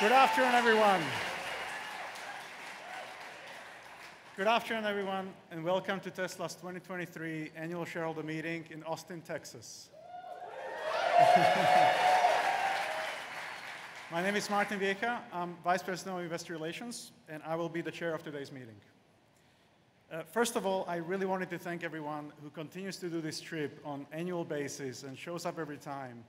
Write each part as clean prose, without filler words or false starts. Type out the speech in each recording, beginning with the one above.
Good afternoon, everyone. Good afternoon, everyone, and welcome to Tesla's 2023 Annual Shareholder Meeting in Austin, Texas. My name is Martin Viecha. I'm Vice President of Investor Relations, and I will be the chair of today's meeting. First of all, I really wanted to thank everyone who continues to do this trip on an annual basis and shows up every time.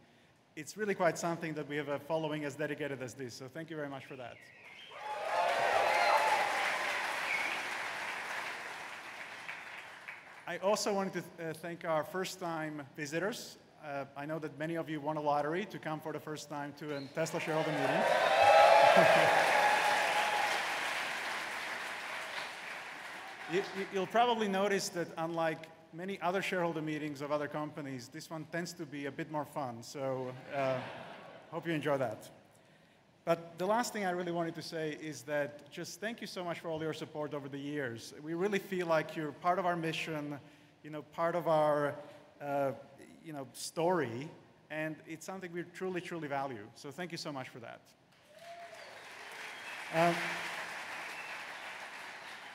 It's really quite something that we have a following as dedicated as this, so thank you very much for that. I also wanted to thank our first-time visitors. I know that many of you won a lottery to come for the first time to a Tesla shareholder meeting. You'll probably notice that unlike many other shareholder meetings of other companies, this one tends to be a bit more fun, so hope you enjoy that. But the last thing I really wanted to say is that just thank you so much for all your support over the years. We really feel like you're part of our mission, part of our story, and it's something we truly, truly value. So thank you so much for that.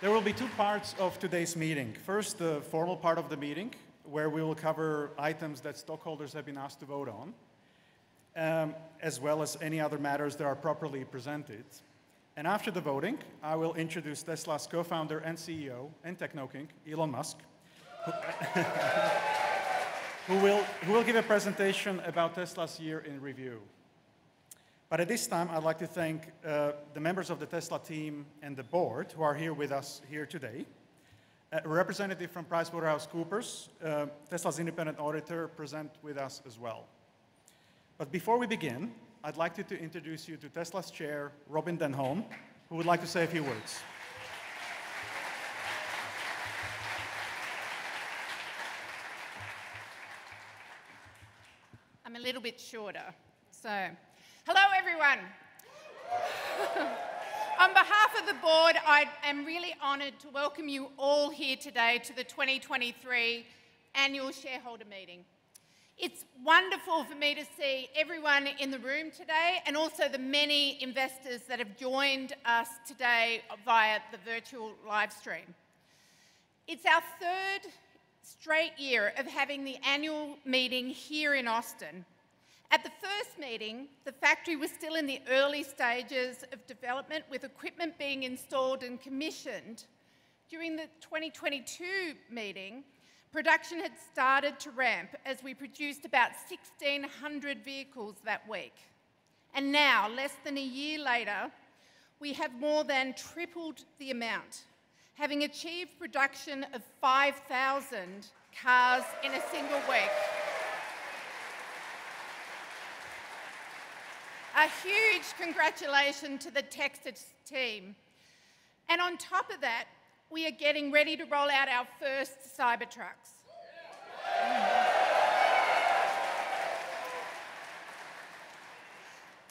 There will be two parts of today's meeting. First, the formal part of the meeting, where we will cover items that stockholders have been asked to vote on, as well as any other matters that are properly presented. And after the voting, I will introduce Tesla's co-founder and CEO and Techno-King, Elon Musk, who will give a presentation about Tesla's year in review. But at this time, I'd like to thank the members of the Tesla team and the board who are here with us here today. A representative from PricewaterhouseCoopers, Tesla's independent auditor, present with us as well. But before we begin, I'd like to introduce you to Tesla's chair, Robyn Denholm, who would like to say a few words. I'm a little bit shorter, so hello, everyone. On behalf of the board, I am really honored to welcome you all here today to the 2023 Annual Shareholder Meeting. It's wonderful for me to see everyone in the room today and also the many investors that have joined us today via the virtual live stream. It's our third straight year of having the annual meeting here in Austin. At the first meeting, the factory was still in the early stages of development, with equipment being installed and commissioned. During the 2022 meeting, production had started to ramp as we produced about 1,600 vehicles that week. And now, less than a year later, we have more than tripled the amount, having achieved production of 5,000 cars in a single week. A huge congratulations to the Texas team. And on top of that, we are getting ready to roll out our first Cybertrucks.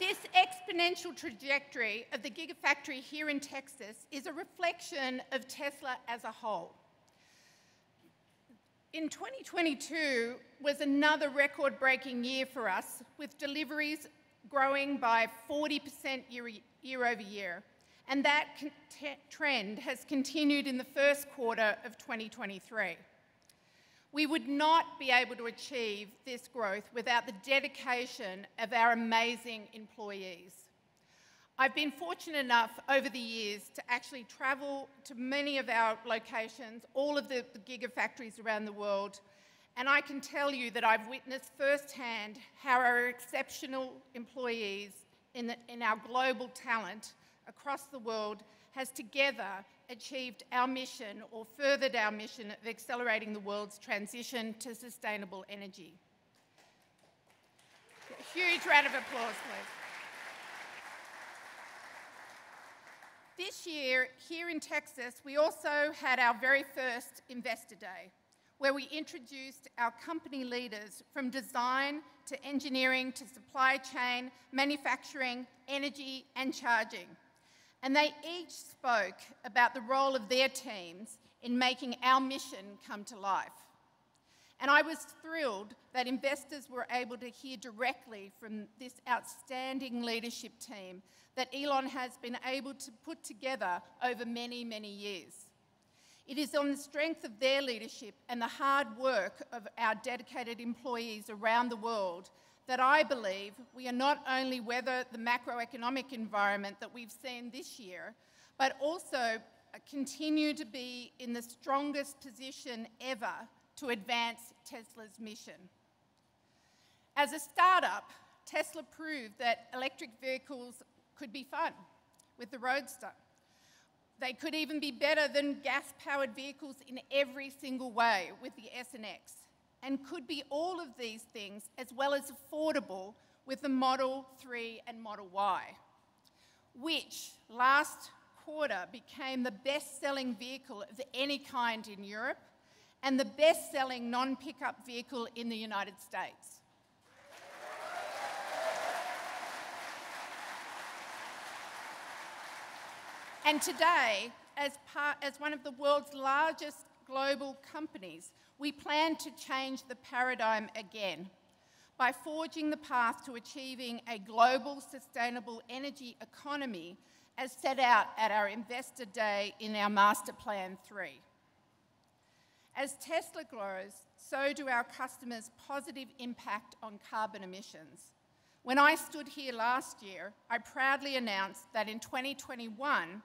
This exponential trajectory of the Gigafactory here in Texas is a reflection of Tesla as a whole. In 2022 was another record-breaking year for us, with deliveries growing by 40% year over year. And that trend has continued in the first quarter of 2023. We would not be able to achieve this growth without the dedication of our amazing employees. I've been fortunate enough over the years to actually travel to many of our locations, all of the gigafactories around the world, and I can tell you that I've witnessed firsthand how our exceptional employees in our global talent across the world has together achieved our mission, or furthered our mission, of accelerating the world's transition to sustainable energy. A huge round of applause, please. This year, here in Texas, we also had our very first Investor Day, where we introduced our company leaders from design to engineering to supply chain, manufacturing, energy, and charging. And they each spoke about the role of their teams in making our mission come to life. And I was thrilled that investors were able to hear directly from this outstanding leadership team that Elon has been able to put together over many, many years. It is on the strength of their leadership and the hard work of our dedicated employees around the world that I believe we are not only weather the macroeconomic environment that we've seen this year, but also continue to be in the strongest position ever to advance Tesla's mission. As a startup, Tesla proved that electric vehicles could be fun with the Roadster. They could even be better than gas-powered vehicles in every single way with the S and X, and could be all of these things as well as affordable with the Model 3 and Model Y, which last quarter became the best-selling vehicle of any kind in Europe and the best-selling non-pickup vehicle in the United States. And today, as one of the world's largest global companies, we plan to change the paradigm again by forging the path to achieving a global sustainable energy economy as set out at our Investor Day in our Master Plan 3. As Tesla grows, so do our customers' positive impact on carbon emissions. When I stood here last year, I proudly announced that in 2021,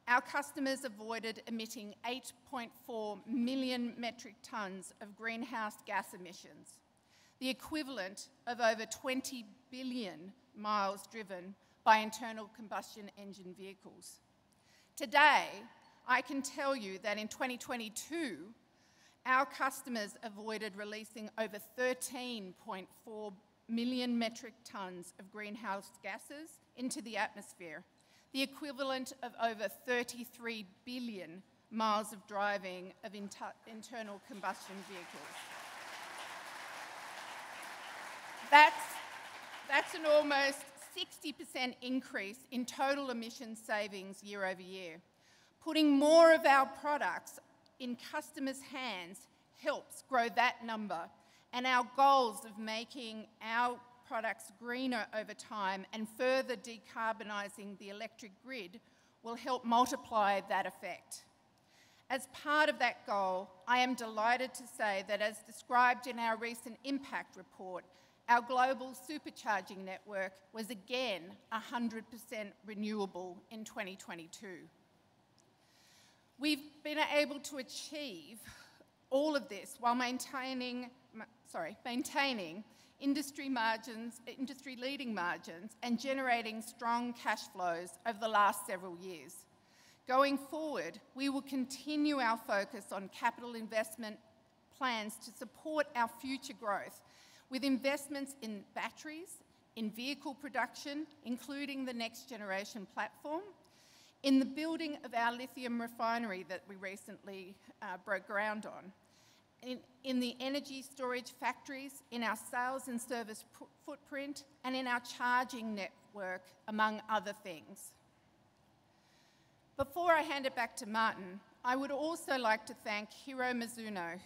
our customers avoided emitting 8.4 million metric tonnes of greenhouse gas emissions, the equivalent of over 20 billion miles driven by internal combustion engine vehicles. Today, I can tell you that in 2022, our customers avoided releasing over 13.4 million metric tonnes of greenhouse gases into the atmosphere, the equivalent of over 33 billion miles of driving of internal combustion vehicles. That's an almost 60% increase in total emissions savings year over year. Putting more of our products in customers' hands helps grow that number, and our goals of making our products greener over time and further decarbonising the electric grid will help multiply that effect. As part of that goal, I am delighted to say that as described in our recent impact report, our global supercharging network was again 100% renewable in 2022. We've been able to achieve all of this while maintaining industry-leading margins and generating strong cash flows over the last several years. Going forward, we will continue our focus on capital investment plans to support our future growth with investments in batteries, in vehicle production, including the next generation platform, in the building of our lithium refinery that we recently broke ground on, in the energy storage factories, in our sales and service footprint, and in our charging network, among other things. Before I hand it back to Martin, I would also like to thank Hiro Mizuno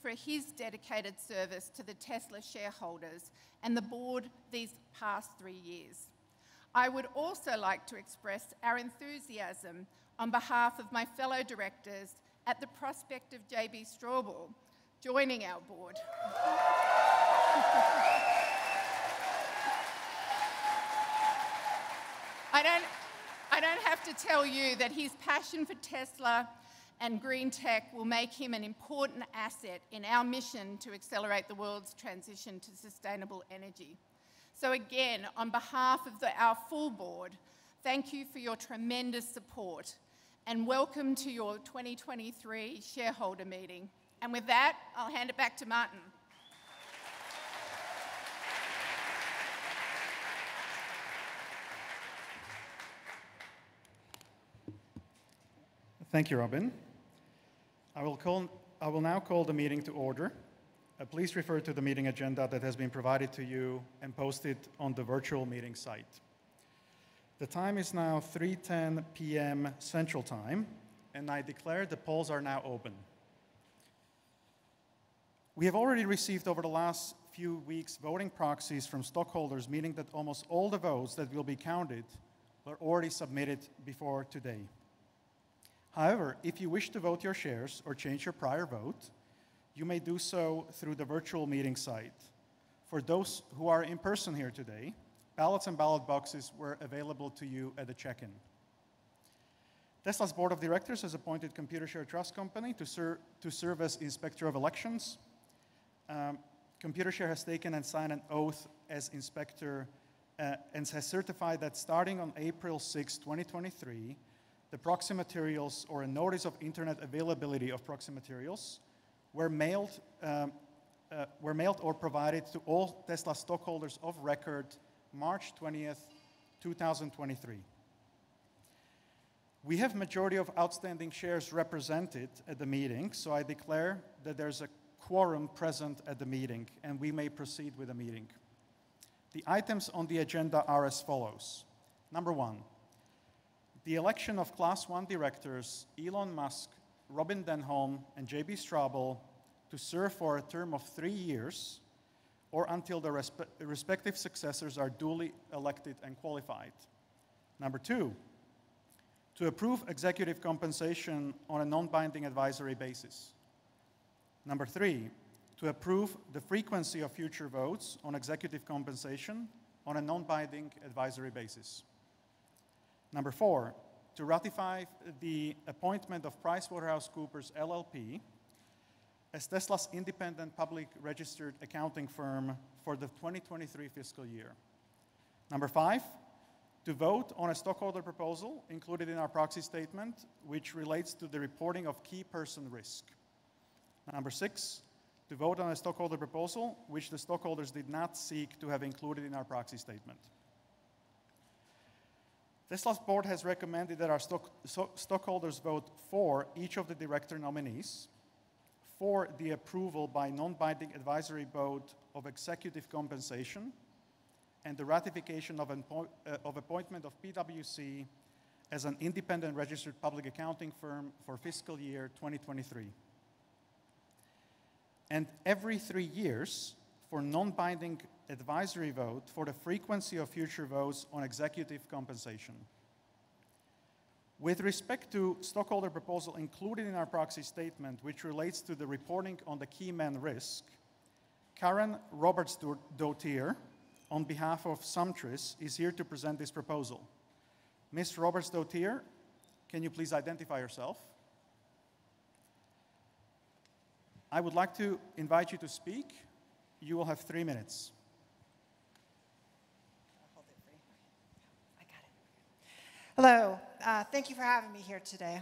for his dedicated service to the Tesla shareholders and the board these past 3 years. I would also like to express our enthusiasm on behalf of my fellow directors at the prospect of JB Straubel joining our board. I don't have to tell you that his passion for Tesla and green tech will make him an important asset in our mission to accelerate the world's transition to sustainable energy. So again, on behalf of our full board, thank you for your tremendous support and welcome to your 2023 shareholder meeting. And with that, I'll hand it back to Martin. Thank you, Robyn. I will now call the meeting to order. Please refer to the meeting agenda that has been provided to you and posted on the virtual meeting site. The time is now 3:10 p.m. Central Time, and I declare the polls are now open. We have already received over the last few weeks voting proxies from stockholders, meaning that almost all the votes that will be counted were already submitted before today. However, if you wish to vote your shares or change your prior vote, you may do so through the virtual meeting site. For those who are in person here today, ballots and ballot boxes were available to you at the check-in. Tesla's board of directors has appointed Computershare Trust Company to serve as Inspector of Elections. Computershare has taken and signed an oath as inspector and has certified that starting on April 6, 2023, the proxy materials or a notice of internet availability of proxy materials were mailed or provided to all Tesla stockholders of record March 20th, 2023. We have majority of outstanding shares represented at the meeting, so I declare that there's a quorum present at the meeting, and we may proceed with the meeting. The items on the agenda are as follows. Number 1, the election of Class 1 directors Elon Musk, Robyn Denholm, and J.B. Straubel to serve for a term of 3 years or until their respective successors are duly elected and qualified. Number 2, to approve executive compensation on a non-binding advisory basis. Number 3, to approve the frequency of future votes on executive compensation on a non-binding advisory basis. Number 4, to ratify the appointment of PricewaterhouseCoopers LLP as Tesla's independent public registered accounting firm for the 2023 fiscal year. Number 5, to vote on a stockholder proposal included in our proxy statement, which relates to the reporting of key person risk. Number 6, to vote on a stockholder proposal which the stockholders did not seek to have included in our proxy statement. Tesla's board has recommended that our stockholders vote for each of the director nominees, for the approval by non-binding advisory vote of executive compensation, and the ratification of appointment of PwC as an independent registered public accounting firm for fiscal year 2023. And every 3 years for non-binding advisory vote for the frequency of future votes on executive compensation. With respect to stockholder proposal included in our proxy statement, which relates to the reporting on the key man risk, Karen Roberts-Dotier, on behalf of Sumtris, is here to present this proposal. Ms. Roberts-Dotier, can you please identify yourself? I would like to invite you to speak. You will have 3 minutes. I'll hold it for you. I got it. Hello. Thank you for having me here today.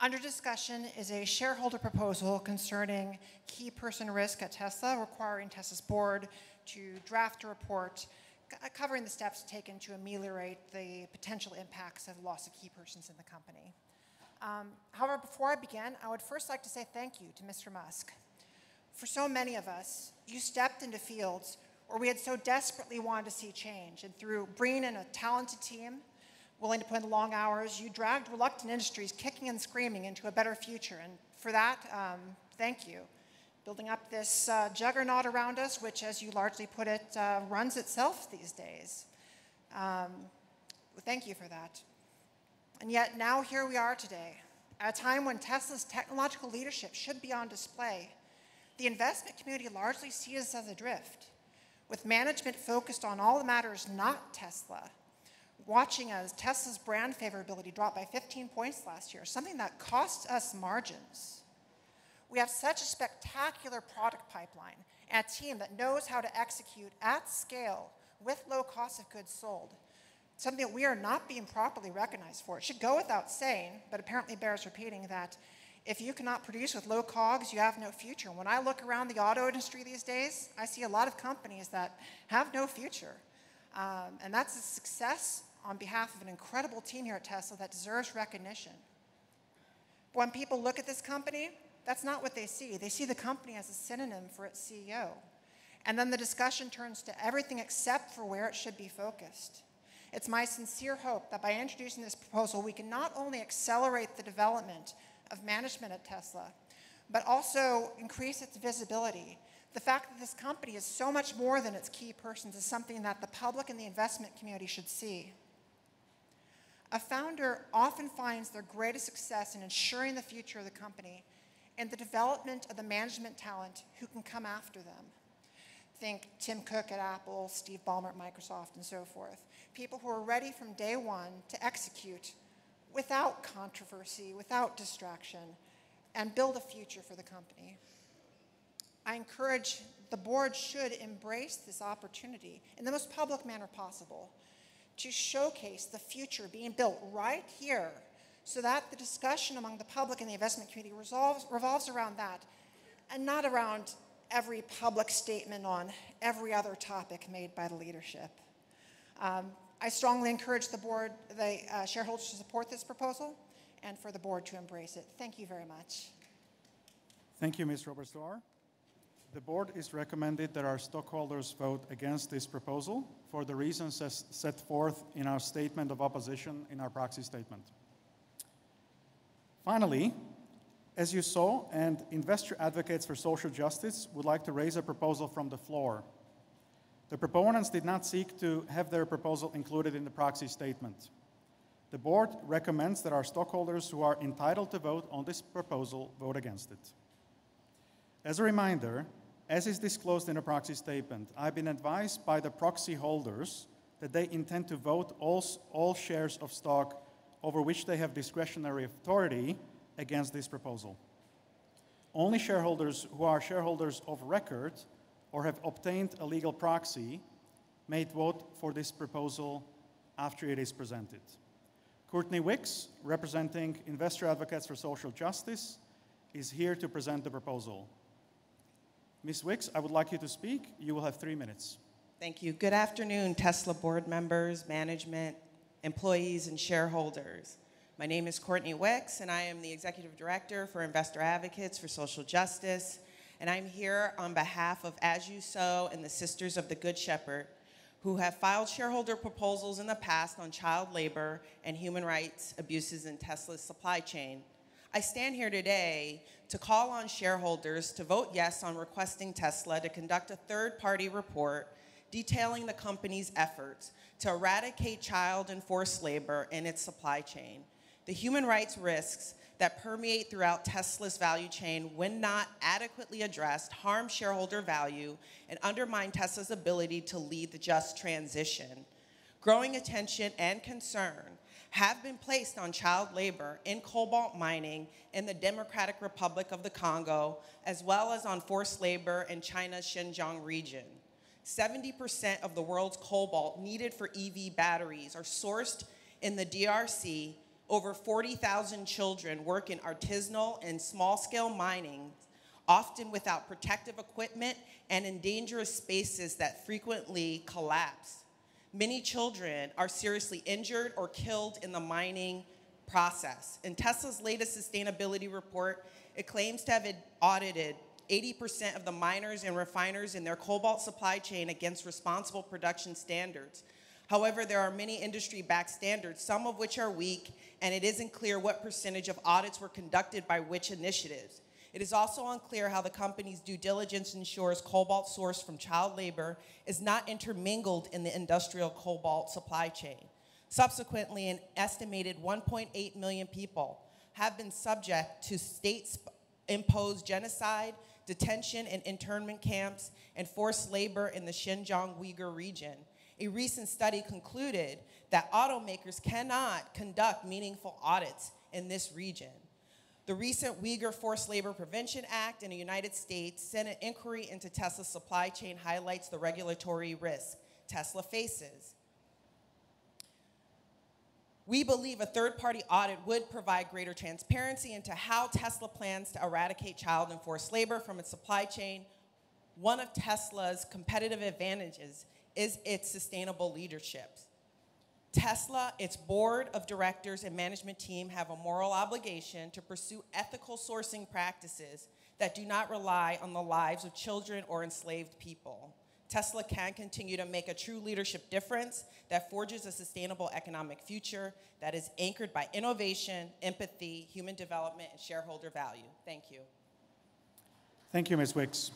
Under discussion is a shareholder proposal concerning key person risk at Tesla, requiring Tesla's board to draft a report covering the steps taken to ameliorate the potential impacts of loss of key persons in the company. However, before I begin, I would first like to say thank you to Mr. Musk. For so many of us, you stepped into fields where we had so desperately wanted to see change, and through bringing in a talented team, willing to put in the long hours, you dragged reluctant industries kicking and screaming into a better future, and for that, thank you. Building up this juggernaut around us, which, as you largely put it, runs itself these days. Thank you for that. And yet now here we are today, at a time when Tesla's technological leadership should be on display. The investment community largely sees us as adrift, with management focused on all the matters not Tesla, watching as Tesla's brand favorability dropped by 15 points last year, something that costs us margins. We have such a spectacular product pipeline and a team that knows how to execute at scale with low cost of goods sold, something that we are not being properly recognized for. It should go without saying, but apparently bears repeating, that if you cannot produce with low COGS, you have no future. When I look around the auto industry these days, I see a lot of companies that have no future. And that's a success on behalf of an incredible team here at Tesla that deserves recognition. When people look at this company, that's not what they see. They see the company as a synonym for its CEO. And then the discussion turns to everything except for where it should be focused. It's my sincere hope that by introducing this proposal, we can not only accelerate the development of management at Tesla, but also increase its visibility. The fact that this company is so much more than its key persons is something that the public and the investment community should see. A founder often finds their greatest success in ensuring the future of the company and the development of the management talent who can come after them. Think Tim Cook at Apple, Steve Ballmer at Microsoft, and so forth. People who are ready from day one to execute without controversy, without distraction, and build a future for the company. I encourage the board should embrace this opportunity in the most public manner possible to showcase the future being built right here so that the discussion among the public and the investment community revolves around that and not around every public statement on every other topic made by the leadership. I strongly encourage the board, the shareholders to support this proposal and for the board to embrace it. Thank you very much. Thank you, Ms. Roberts-Doar. The board is recommended that our stockholders vote against this proposal for the reasons set forth in our statement of opposition in our proxy statement. Finally, as you saw, and investor advocates for social justice would like to raise a proposal from the floor. The proponents did not seek to have their proposal included in the proxy statement. The board recommends that our stockholders who are entitled to vote on this proposal vote against it. As a reminder, as is disclosed in the proxy statement, I've been advised by the proxy holders that they intend to vote all shares of stock over which they have discretionary authority against this proposal. Only shareholders who are shareholders of record or have obtained a legal proxy may vote for this proposal after it is presented. Courtney Wicks, representing Investor Advocates for Social Justice, is here to present the proposal. Ms. Wicks, I would like you to speak. You will have 3 minutes. Thank you. Good afternoon, Tesla board members, management, employees, and shareholders. My name is Courtney Wicks, and I am the Executive Director for Investor Advocates for Social Justice. And I'm here on behalf of As You Sow and the Sisters of the Good Shepherd, who have filed shareholder proposals in the past on child labor and human rights abuses in Tesla's supply chain. I stand here today to call on shareholders to vote yes on requesting Tesla to conduct a third-party report detailing the company's efforts to eradicate child and forced labor in its supply chain. The human rights risks that permeate throughout Tesla's value chain, when not adequately addressed, harm shareholder value and undermine Tesla's ability to lead the just transition. Growing attention and concern have been placed on child labor in cobalt mining in the Democratic Republic of the Congo, as well as on forced labor in China's Xinjiang region. 70% of the world's cobalt needed for EV batteries are sourced in the DRC. Over 40,000 children work in artisanal and small-scale mining, often without protective equipment and in dangerous spaces that frequently collapse. Many children are seriously injured or killed in the mining process. In Tesla's latest sustainability report, it claims to have audited 80% of the miners and refiners in their cobalt supply chain against responsible production standards. However, there are many industry-backed standards, some of which are weak, and it isn't clear what percentage of audits were conducted by which initiatives. It is also unclear how the company's due diligence ensures cobalt sourced from child labor is not intermingled in the industrial cobalt supply chain. Subsequently, an estimated 1.8 million people have been subject to state-imposed genocide, detention and internment camps, and forced labor in the Xinjiang Uyghur region. A recent study concluded that automakers cannot conduct meaningful audits in this region. The recent Uyghur Forced Labor Prevention Act in the United States Senate inquiry into Tesla's supply chain highlights the regulatory risk Tesla faces. We believe a third-party audit would provide greater transparency into how Tesla plans to eradicate child and forced labor from its supply chain. One of Tesla's competitive advantages is its sustainable leadership. Tesla, its board of directors and management team have a moral obligation to pursue ethical sourcing practices that do not rely on the lives of children or enslaved people. Tesla can continue to make a true leadership difference that forges a sustainable economic future that is anchored by innovation, empathy, human development, and shareholder value. Thank you. Thank you, Ms. Wicks.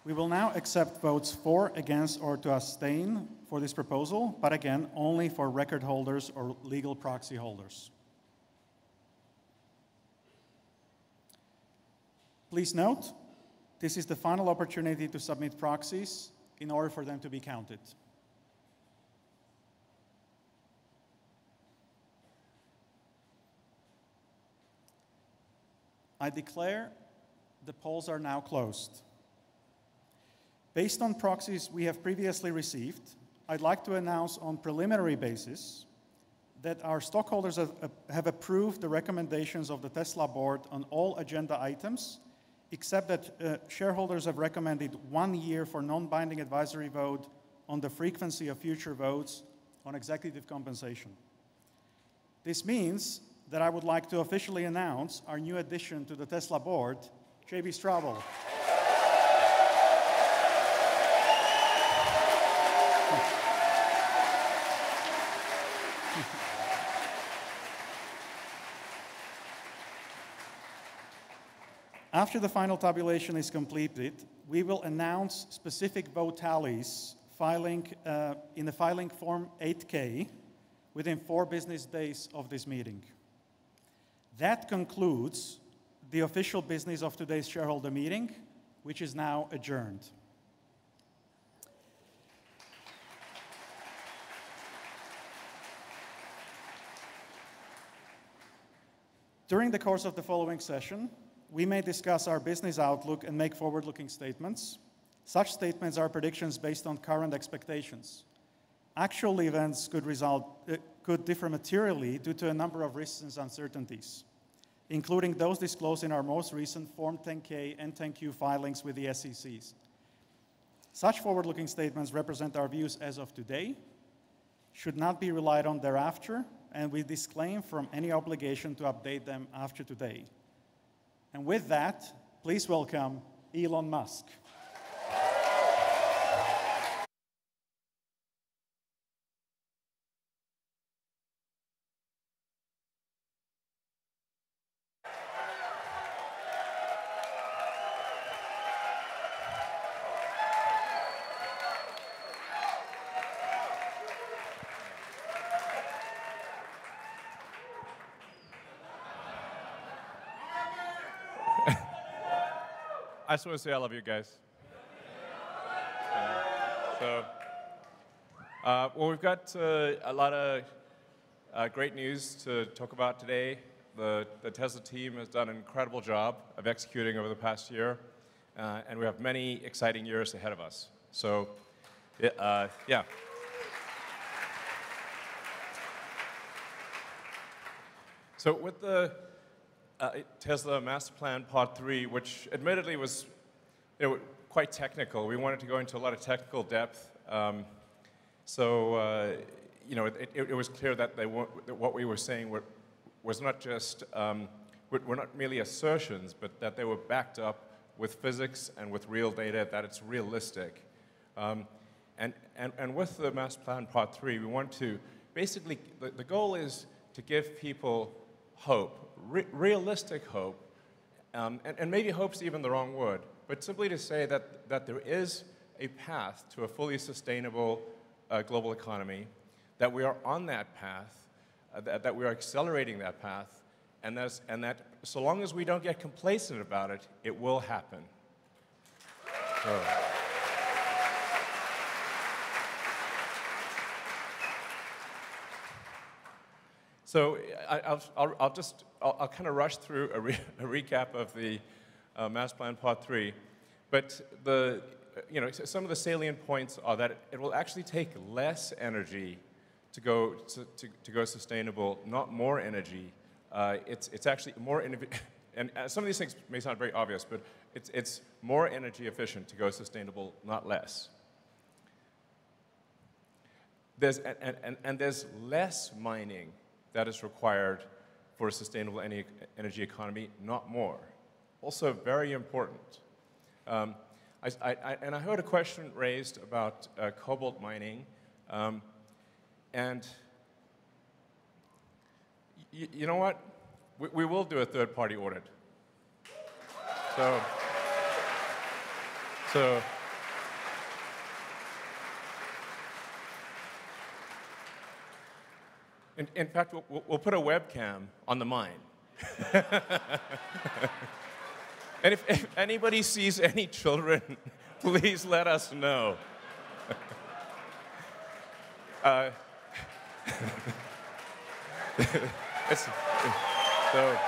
We will now accept votes for, against, or to abstain for this proposal, but again, only for record holders or legal proxy holders. Please note, this is the final opportunity to submit proxies in order for them to be counted. I declare the polls are now closed. Based on proxies we have previously received, I'd like to announce on preliminary basis that our stockholders have approved the recommendations of the Tesla board on all agenda items, except that shareholders have recommended 1 year for non-binding advisory vote on the frequency of future votes on executive compensation. This means that I would like to officially announce our new addition to the Tesla board, J.B. Straubel. After the final tabulation is completed, we will announce specific vote tallies in the filing form 8K within 4 business days of this meeting. That concludes the official business of today's shareholder meeting, which is now adjourned. During the course of the following session, we may discuss our business outlook and make forward-looking statements. Such statements are predictions based on current expectations. Actual events could differ materially due to a number of risks and uncertainties, including those disclosed in our most recent Form 10-K and 10-Q filings with the SEC. Such forward-looking statements represent our views as of today, should not be relied on thereafter, and we disclaim from any obligation to update them after today. And with that, please welcome Elon Musk. I just want to say I love you guys. Well, we've got a lot of great news to talk about today. The Tesla team has done an incredible job of executing over the past year, and we have many exciting years ahead of us. So, yeah. So with the Tesla Master Plan Part 3, which admittedly was quite technical. We wanted to go into a lot of technical depth. It was clear that what we were saying was not just, were not merely assertions, but that they were backed up with physics and with real data, that it's realistic. And with the Master Plan Part 3, we want to, basically, the goal is to give people hope, realistic hope, and maybe hope's even the wrong word, but simply to say that there is a path to a fully sustainable global economy, that we are on that path, that we are accelerating that path, and that so long as we don't get complacent about it, it will happen. So I'll kind of rush through a recap of the Master Plan Part 3, but some of the salient points are that it will actually take less energy to go sustainable, not more energy. It's actually more, and some of these things may sound very obvious, but it's more energy efficient to go sustainable, not less. There's less mining that is required for a sustainable energy economy, not more. Also very important. I heard a question raised about cobalt mining, and you know what? We will do a third-party audit. So, So, in fact, we'll put a webcam on the mine. And if anybody sees any children, please let us know. So,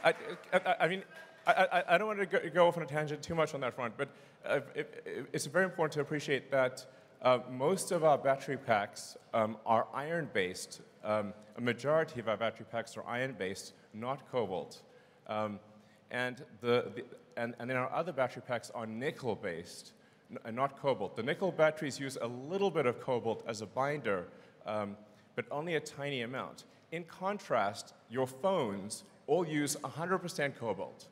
I mean, I don't want to go off on a tangent too much on that front, but it's very important to appreciate that most of our battery packs are iron-based. A majority of our battery packs are iron-based, not cobalt. And then our other battery packs are nickel-based, not cobalt. The nickel batteries use a little bit of cobalt as a binder, but only a tiny amount. In contrast, your phones all use 100% cobalt.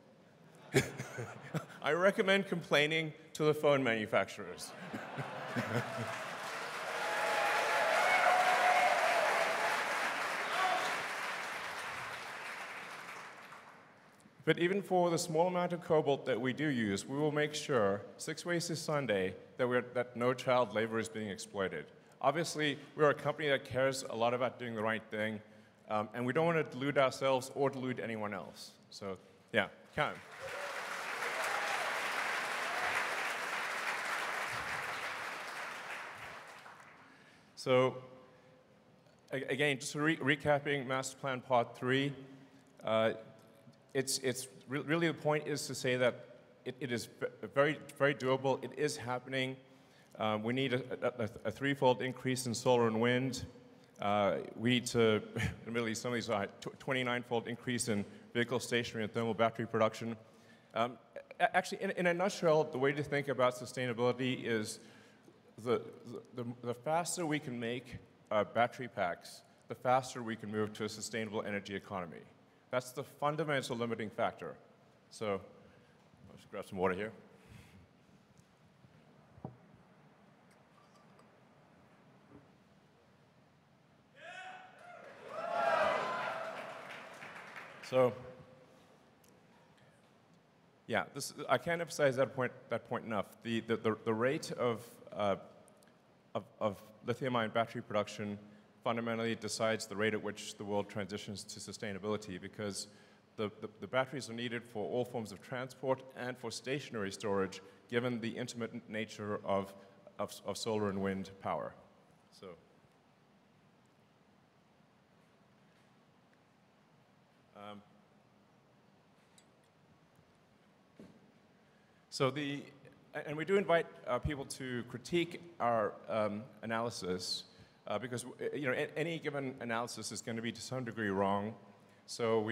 I recommend complaining to the phone manufacturers. But even for the small amount of cobalt that we do use, we will make sure 6 ways to Sunday that no child labor is being exploited. Obviously, we're a company that cares a lot about doing the right thing, and we don't want to delude ourselves or delude anyone else. So, yeah, count. So, again, just recapping Master Plan Part 3, really the point is to say that it is very, very doable. It is happening. We need a threefold increase in solar and wind. We need to, admittedly, some of these are 29-fold increase in vehicle stationary and thermal battery production. Actually, in a nutshell, the way to think about sustainability is the faster we can make battery packs, the faster we can move to a sustainable energy economy. That's the fundamental limiting factor. So, I'll just grab some water here. So, yeah, I can't emphasize that point enough. The rate of lithium-ion battery production fundamentally decides the rate at which the world transitions to sustainability, because the batteries are needed for all forms of transport and for stationary storage, given the intermittent nature of solar and wind power. And we do invite people to critique our analysis, because any given analysis is going to be to some degree wrong. So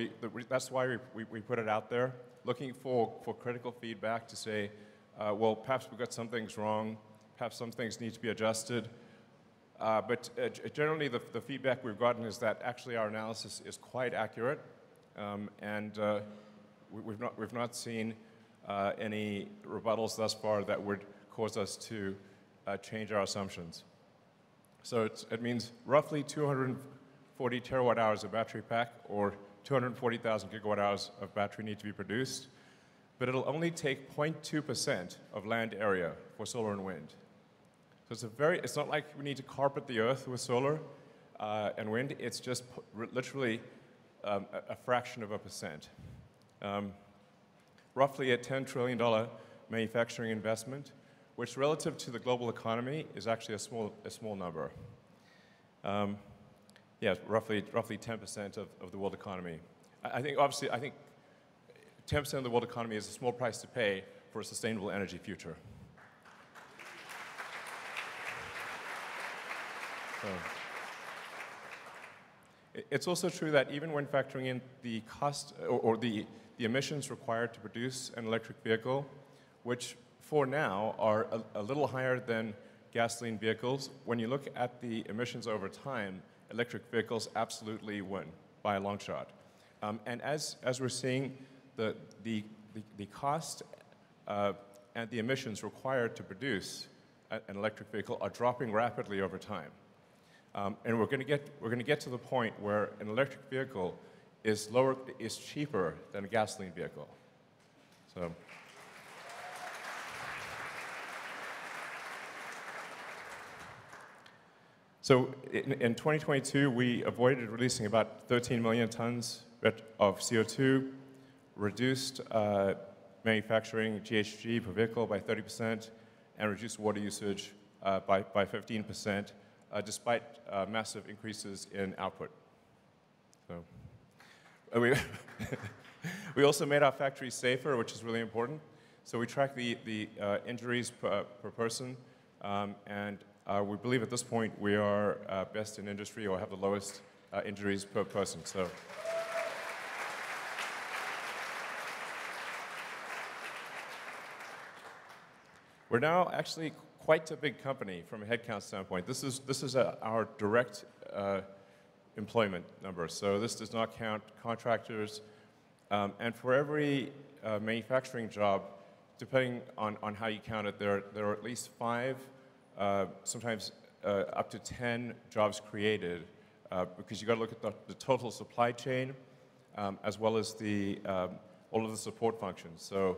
that's why we put it out there, looking for critical feedback to say, well, perhaps we got some things wrong, perhaps some things need to be adjusted. But generally, the feedback we've gotten is that actually our analysis is quite accurate, and we've not seen any rebuttals thus far that would cause us to change our assumptions. So it means roughly 240 terawatt hours of battery pack, or 240,000 gigawatt hours of battery need to be produced, but it'll only take 0.2% of land area for solar and wind. So it's not like we need to carpet the earth with solar and wind. It's just literally a fraction of a percent. Roughly a $10 trillion manufacturing investment, which relative to the global economy is actually a small number. Yeah, roughly 10% of the world economy. I think 10% of the world economy is a small price to pay for a sustainable energy future. So, it's also true that even when factoring in the cost or the emissions required to produce an electric vehicle, which for now are a little higher than gasoline vehicles, when you look at the emissions over time, electric vehicles absolutely win by a long shot. And as we're seeing, the cost and the emissions required to produce an electric vehicle are dropping rapidly over time. And we're going to get to the point where an electric vehicle is cheaper than a gasoline vehicle. So in 2022, we avoided releasing about 13 million tons of CO2, reduced manufacturing GHG per vehicle by 30%, and reduced water usage by 15%, despite massive increases in output. So we also made our factories safer, which is really important. So we track the injuries per person, and we believe at this point we are best in industry or have the lowest injuries per person. So. We're now actually quite a big company from a headcount standpoint. This is our direct employment number. So this does not count contractors. And for every manufacturing job, depending on how you count it, there are at least 5, sometimes up to 10 jobs created, because you got to look at the total supply chain, as well as all of the support functions. So,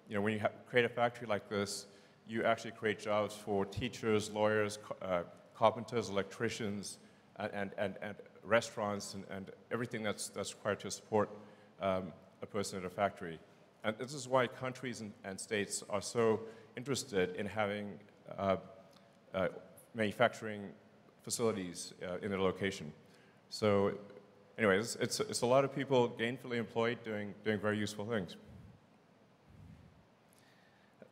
when you create a factory like this, you actually create jobs for teachers, lawyers, carpenters, electricians, and restaurants, and everything that's required to support a person at a factory. And this is why countries and states are so interested in having manufacturing facilities in their location. So anyway, it's a lot of people gainfully employed doing very useful things.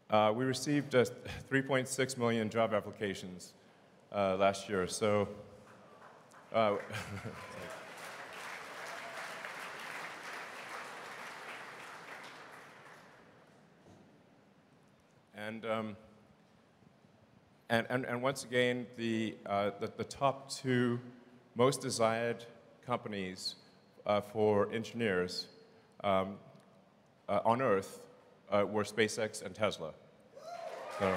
We received 3.6 million job applications last year. So and once again, the top 2 most desired companies for engineers on Earth were SpaceX and Tesla. So.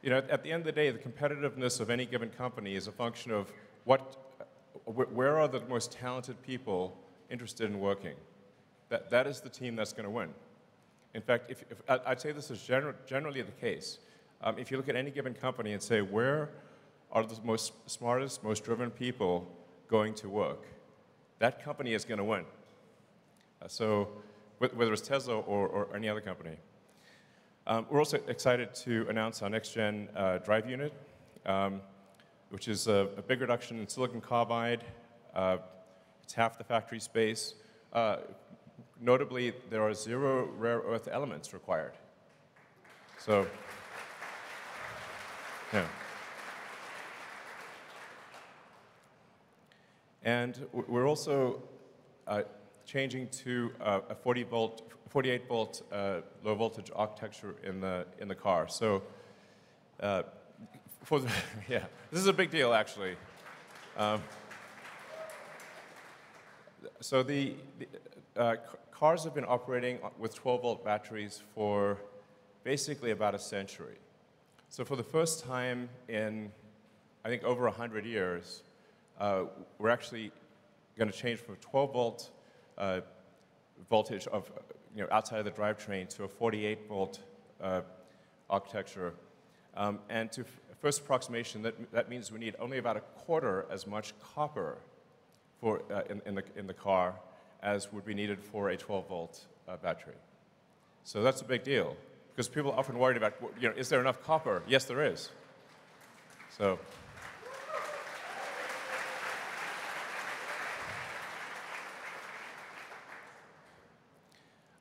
At the end of the day, the competitiveness of any given company is a function of where are the most talented people interested in working. That is the team that's going to win. In fact, I'd say this is generally the case. If you look at any given company and say, where are the most smartest, most driven people going to work, that company is going to win. So whether it's Tesla or any other company. We're also excited to announce our next-gen drive unit, which is a big reduction in silicon carbide. It's half the factory space. Notably, there are 0 rare earth elements required. So, yeah. And we're also changing to a 48-volt low voltage architecture in the car. So, yeah, this is a big deal actually. So the cars have been operating with 12-volt batteries for basically about a century. So for the first time in, I think, over 100 years, we're actually going to change from 12-volt voltage of, outside of the drivetrain to a 48-volt architecture. And to first approximation, that means we need only about a quarter as much copper for in the car as would be needed for a 12-volt battery. So that's a big deal, because people are often worried about, is there enough copper? Yes, there is. So.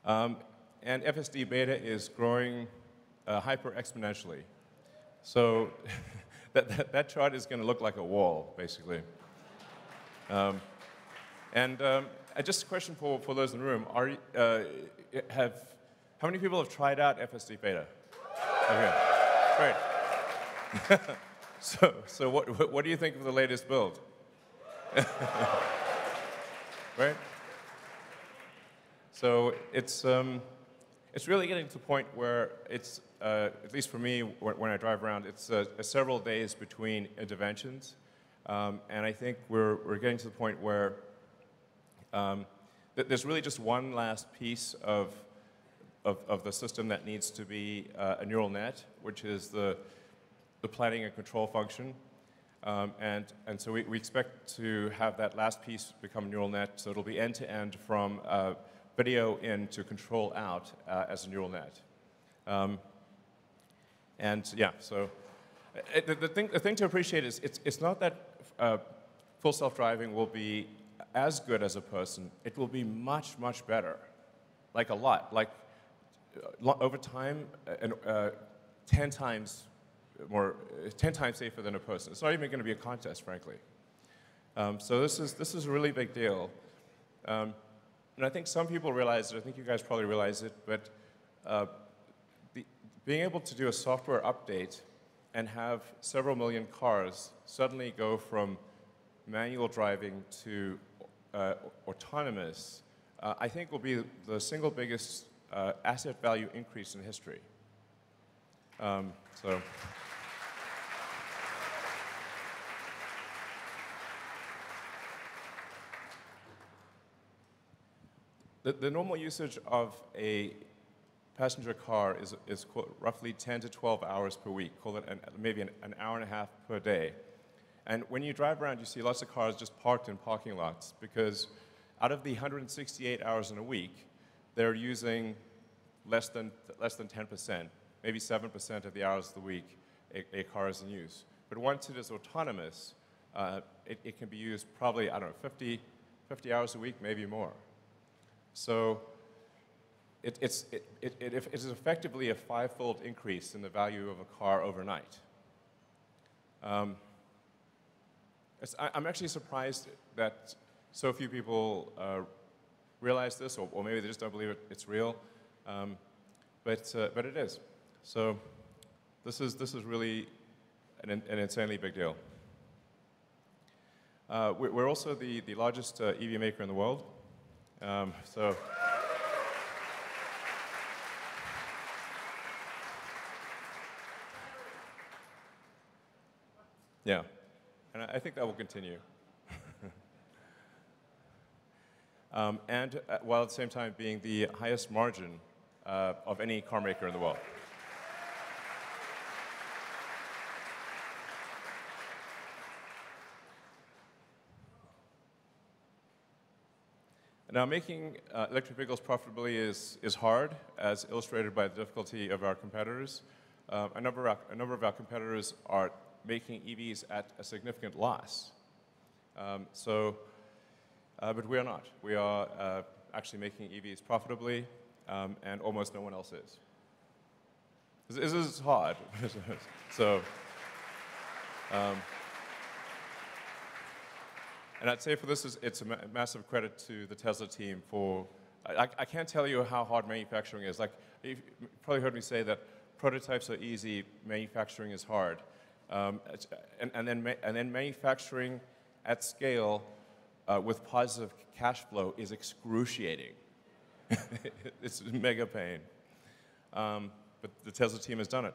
And FSD beta is growing hyper-exponentially. So that chart is going to look like a wall, basically. Just a question for those in the room: how many people have tried out FSD beta? Okay, great. So what do you think of the latest build? Right. So it's it's really getting to the point where it's, at least for me, when I drive around, it's several days between interventions. And I think we're getting to the point where there's really just one last piece of the system that needs to be a neural net, which is the planning and control function. And so we expect to have that last piece become a neural net, so it'll be end-to-end from video in to control out as a neural net. And yeah, so the thing to appreciate is it's not that full self-driving will be as good as a person. It will be much, much better, like a lot. Like over time, 10 times more, 10 times safer than a person. It's not even going to be a contest, frankly. So this is a really big deal. And I think some people realize it. I think you guys probably realize it. But being able to do a software update and have several million cars suddenly go from manual driving to autonomous, I think will be the single biggest asset value increase in history. So. The normal usage of a passenger car is roughly 10 to 12 hours per week, call it maybe an hour and a half per day. And when you drive around, you see lots of cars just parked in parking lots because out of the 168 hours in a week, they're using less than 10%, maybe 7% of the hours of the week a car is in use. But once it is autonomous, it can be used probably, I don't know, 50 hours a week, maybe more. So it is effectively a 5-fold increase in the value of a car overnight. I'm actually surprised that so few people realize this, or maybe they just don't believe it's real, but it is. So this is really an insanely big deal. We're also the largest EV maker in the world. So yeah, and I think that will continue. And while at the same time being the highest margin of any car maker in the world. Now, making electric vehicles profitably is hard, as illustrated by the difficulty of our competitors. A number of our competitors are making EVs at a significant loss. But we are not. We are actually making EVs profitably, and almost no one else is. This is hard. So. And I'd say for this, it's a massive credit to the Tesla team for, I can't tell you how hard manufacturing is. Like, you've probably heard me say that prototypes are easy, manufacturing is hard. And then manufacturing at scale with positive cash flow is excruciating. It's mega pain. But the Tesla team has done it.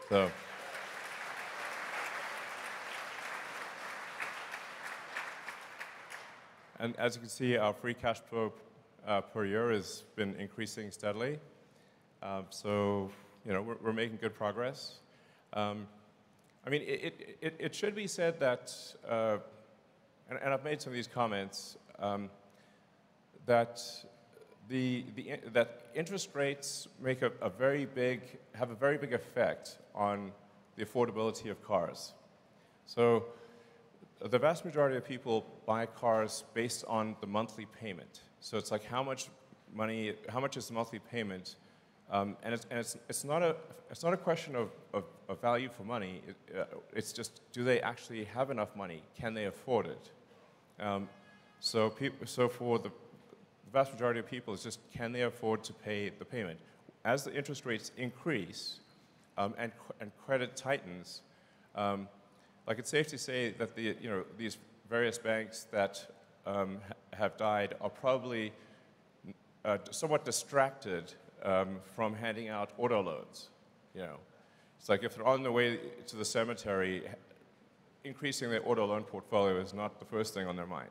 So. And as you can see, our free cash flow per year has been increasing steadily. So, you know, we're making good progress. I mean, it should be said that, and I've made some of these comments, that that interest rates make have a very big effect on the affordability of cars. So. The vast majority of people buy cars based on the monthly payment. So it's like how much is the monthly payment, and it's not a question of value for money. It's just, do they actually have enough money? Can they afford it? So for the vast majority of people, it's just, can they afford to pay the payment? As the interest rates increase and credit tightens. Like, it's safe to say that these various banks that have died are probably somewhat distracted from handing out auto loans. You know, it's like if they're on the way to the cemetery, increasing their auto loan portfolio is not the first thing on their mind.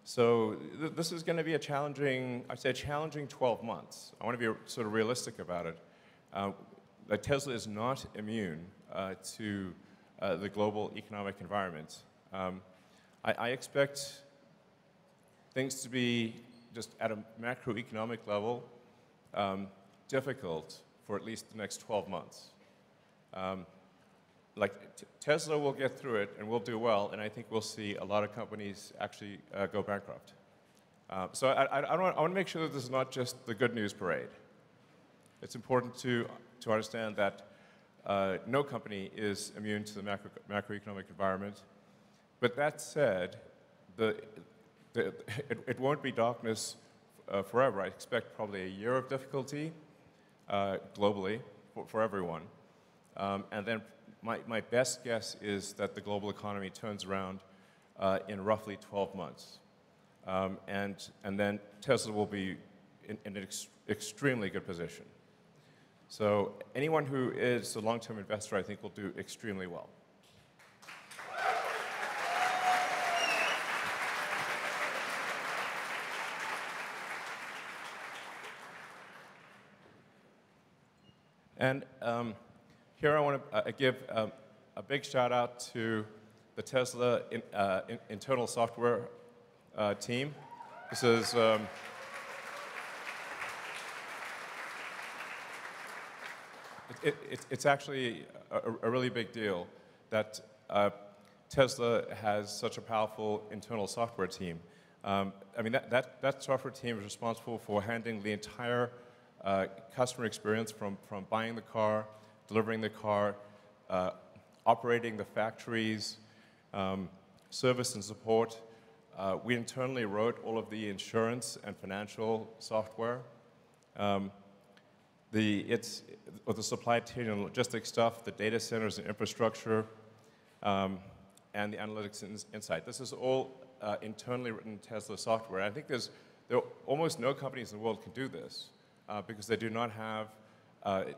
So this is going to be a challenging, I'd say a challenging 12 months. I want to be sort of realistic about it. Like Tesla is not immune to the global economic environment. I expect things to be just at a macroeconomic level difficult for at least the next 12 months. Like Tesla will get through it and we'll do well, and I think we'll see a lot of companies actually go bankrupt. So I want to make sure that this is not just the good news parade. It's important to understand that no company is immune to the macroeconomic environment. But that said, it won't be darkness forever. I expect probably a year of difficulty globally for everyone. And then my best guess is that the global economy turns around in roughly 12 months. And then Tesla will be in an extremely good position. So anyone who is a long-term investor, I think, will do extremely well. And here I want to give a big shout out to the Tesla internal software team. This is it's actually a really big deal that Tesla has such a powerful internal software team. I mean, that software team is responsible for handling the entire customer experience from buying the car, delivering the car, operating the factories, service and support. We internally wrote all of the insurance and financial software. The supply chain and logistics stuff, the data centers and infrastructure, and the analytics and insight. This is all internally written Tesla software. I think there are almost no companies in the world can do this because they do not have a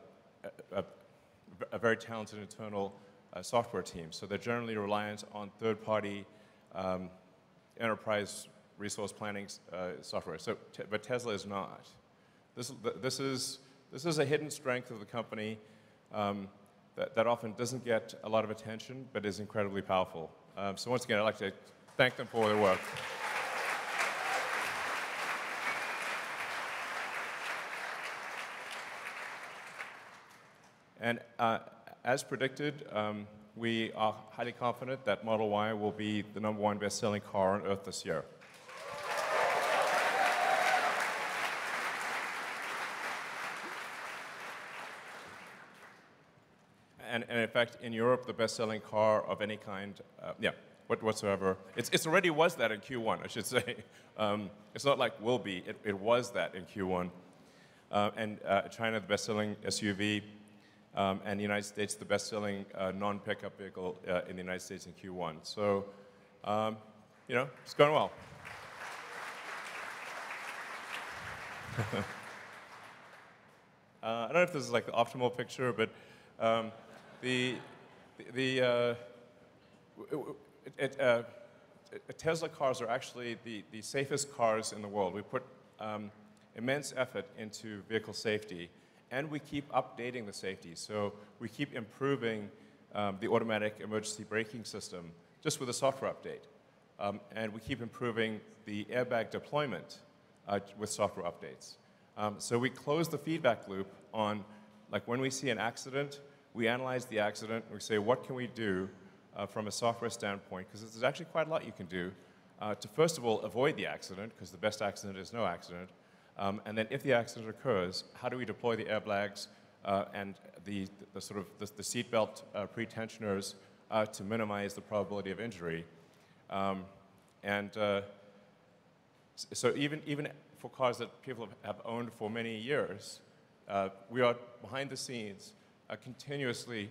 very talented internal software team. So they're generally reliant on third-party enterprise resource planning software. But Tesla is not. This is a hidden strength of the company that often doesn't get a lot of attention, but is incredibly powerful. So once again, I'd like to thank them for their work. And as predicted, we are highly confident that Model Y will be the #1 best-selling car on Earth this year. And in fact, in Europe, the best-selling car of any kind, whatsoever, it already was that in Q1, I should say. It's not like will be, it was that in Q1. And China, the best-selling SUV, and the United States, the best-selling non-pickup vehicle in the United States in Q1. So, it's going well. I don't know if this is like the optimal picture, but Tesla cars are actually the safest cars in the world. We put immense effort into vehicle safety, and we keep updating the safety. So we keep improving the automatic emergency braking system just with a software update. And we keep improving the airbag deployment with software updates. So we close the feedback loop on, like, when we see an accident, we analyze the accident, we say, what can we do from a software standpoint? Because there's actually quite a lot you can do to, first of all, avoid the accident, because the best accident is no accident. And then if the accident occurs, how do we deploy the airbags and the seatbelt pre-tensioners to minimize the probability of injury? So even for cars that people have owned for many years, we are behind the scenes continuously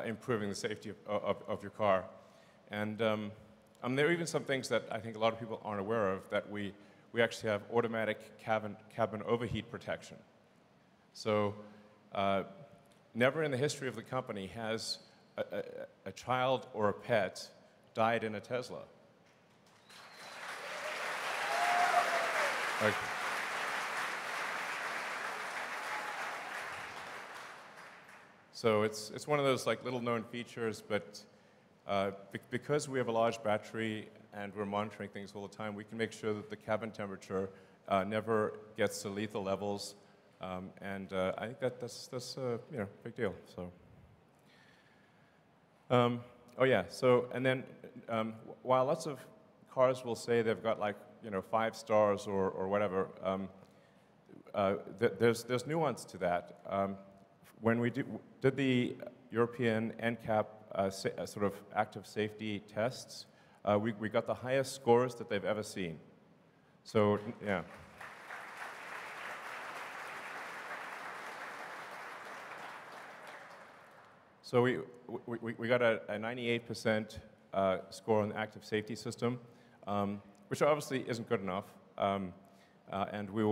improving the safety of your car. And there are even some things that I think a lot of people aren't aware of that we we actually have automatic cabin overheat protection. So never in the history of the company has a child or a pet died in a Tesla. Like, so it's one of those like little known features, but because we have a large battery and we're monitoring things all the time, we can make sure that the cabin temperature never gets to lethal levels, and I think that's a big deal. So, oh yeah. So and then while lots of cars will say they've got like 5 stars or whatever, there's nuance to that. When we did the European NCAP sort of active safety tests, we got the highest scores that they've ever seen. So, yeah. So we got a 98% score on the active safety system, which obviously isn't good enough. And we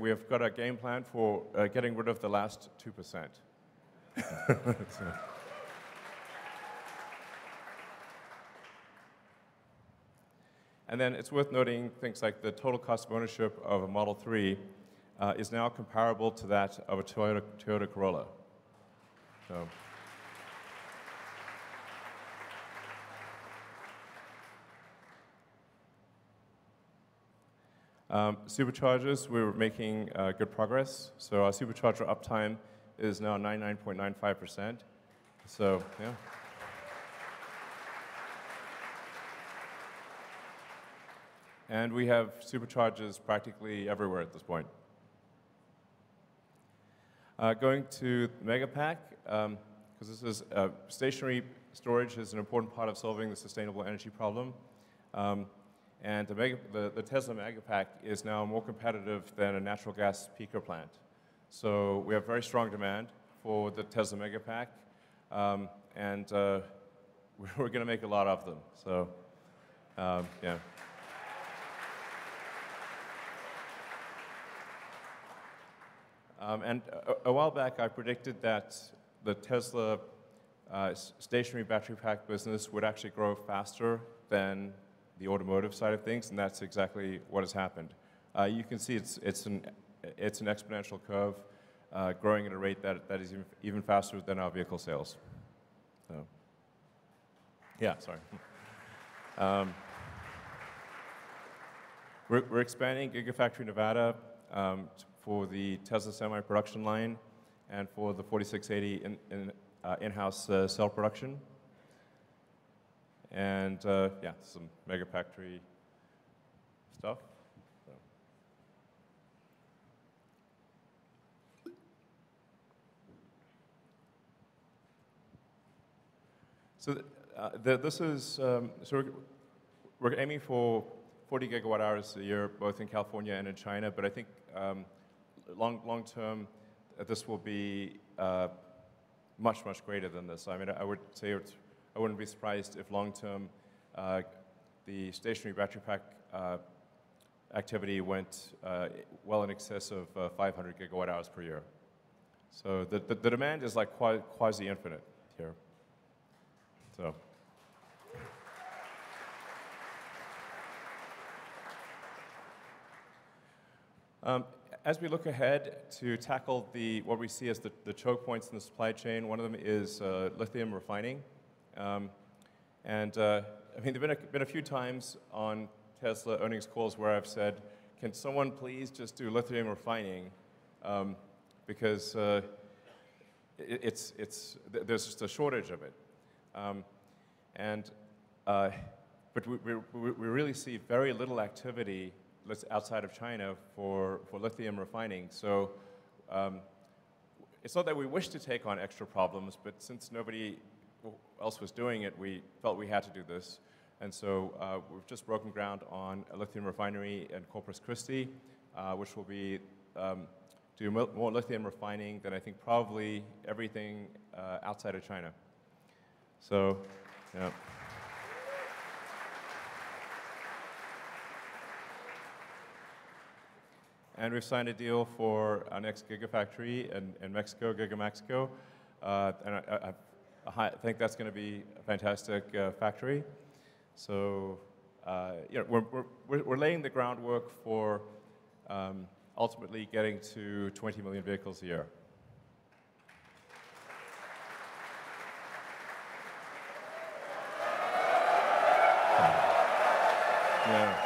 have got a game plan for getting rid of the last 2%. So. And then it's worth noting things like the total cost of ownership of a Model 3 is now comparable to that of a Toyota Corolla. So. Superchargers, we're making good progress. So our supercharger uptime is now 99.95%. So, yeah. And we have superchargers practically everywhere at this point. Going to Megapack, because this is stationary storage is an important part of solving the sustainable energy problem. And the Tesla Megapack is now more competitive than a natural gas peaker plant. So we have very strong demand for the Tesla Megapack, and we're going to make a lot of them. So, yeah. And a while back, I predicted that the Tesla stationary battery pack business would actually grow faster than the automotive side of things, and that's exactly what has happened. You can see it's an exponential curve, growing at a rate that is even faster than our vehicle sales. So, yeah, sorry. We're expanding Gigafactory Nevada for the Tesla semi-production line and for the 4680 in-house cell production. And yeah, some Megafactory stuff. So this is, so we're aiming for 40 gigawatt hours a year, both in California and in China, but I think long term, this will be much greater than this. I mean, I would say I wouldn't be surprised if long term the stationary battery pack activity went well in excess of 500 gigawatt hours per year. So the demand is like quasi-infinite here. So. As we look ahead to tackle what we see as the choke points in the supply chain, one of them is lithium refining. I mean, there've been a few times on Tesla earnings calls where I've said, can someone please just do lithium refining? Because there's just a shortage of it. But we really see very little activity outside of China for lithium refining. So it's not that we wish to take on extra problems, but since nobody else was doing it, we felt we had to do this. And so we've just broken ground on a lithium refinery in Corpus Christi, which will be do more lithium refining than I think probably everything outside of China. So, yeah. And we've signed a deal for our next Gigafactory in Mexico, Gigamexico. And I think that's going to be a fantastic factory. So you know, we're laying the groundwork for ultimately getting to 20 million vehicles a year. Yeah.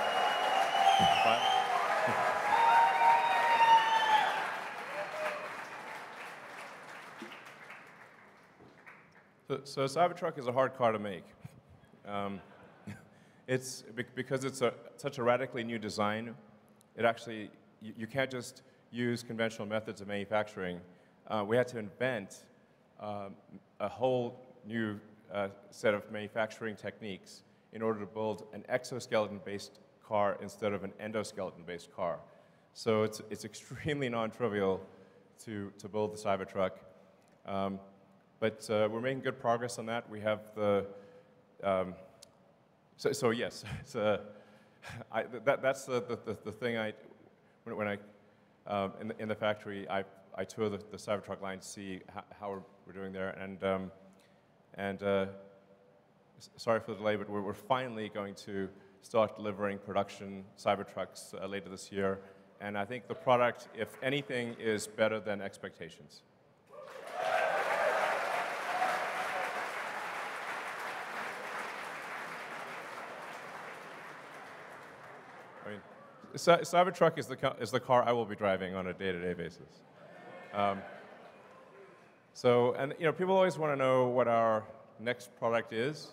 So Cybertruck is a hard car to make. It's because it's such a radically new design. It actually, you can't just use conventional methods of manufacturing. We had to invent a whole new set of manufacturing techniques in order to build an exoskeleton-based car instead of an endoskeleton-based car. So it's extremely non-trivial to build the Cybertruck. But we're making good progress on that. We have the, so yes, it's, that's the thing when I, in the factory, I tour the Cybertruck line to see how we're doing there. And sorry for the delay, but we're finally going to start delivering production Cybertrucks later this year. And I think the product, if anything, is better than expectations. I mean, Cybertruck is the car I will be driving on a day-to-day basis. So, and you know, people always want to know what our next product is.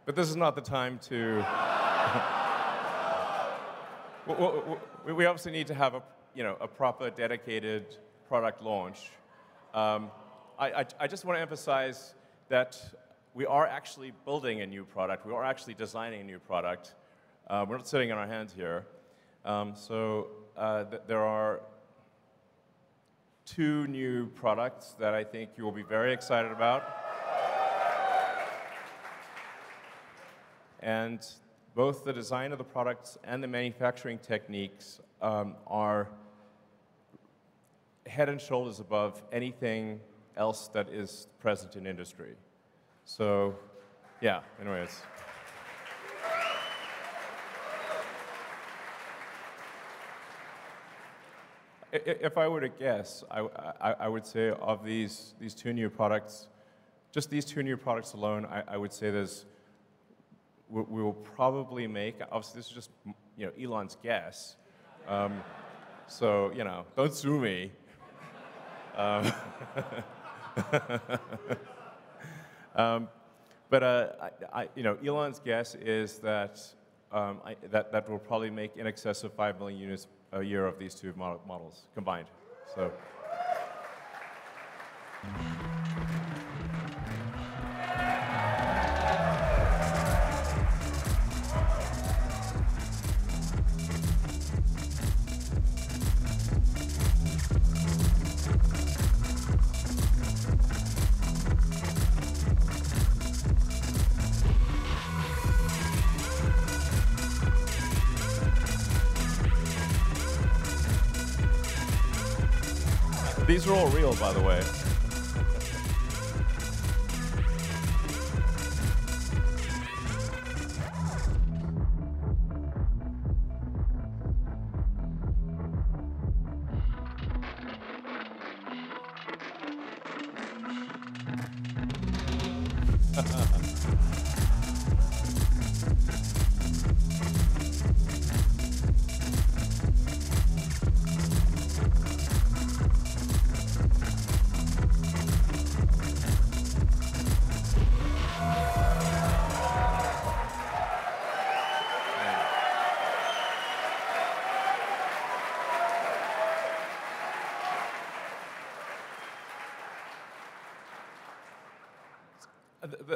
But this is not the time to. We obviously need to have a proper, dedicated product launch. I just want to emphasize that we are actually building a new product. We are actually designing a new product. We're not sitting on our hands here. There are 2 new products that I think you will be very excited about. And both the design of the products and the manufacturing techniques are head and shoulders above anything else that is present in industry. So, yeah, anyways. If I were to guess, I would say of these 2 new products, just these 2 new products alone, I would say we will probably make, obviously this is just Elon's guess, so don't sue me. But Elon's guess is that that will probably make in excess of 5 million units a year of these 2 models combined. So. These are all real, by the way.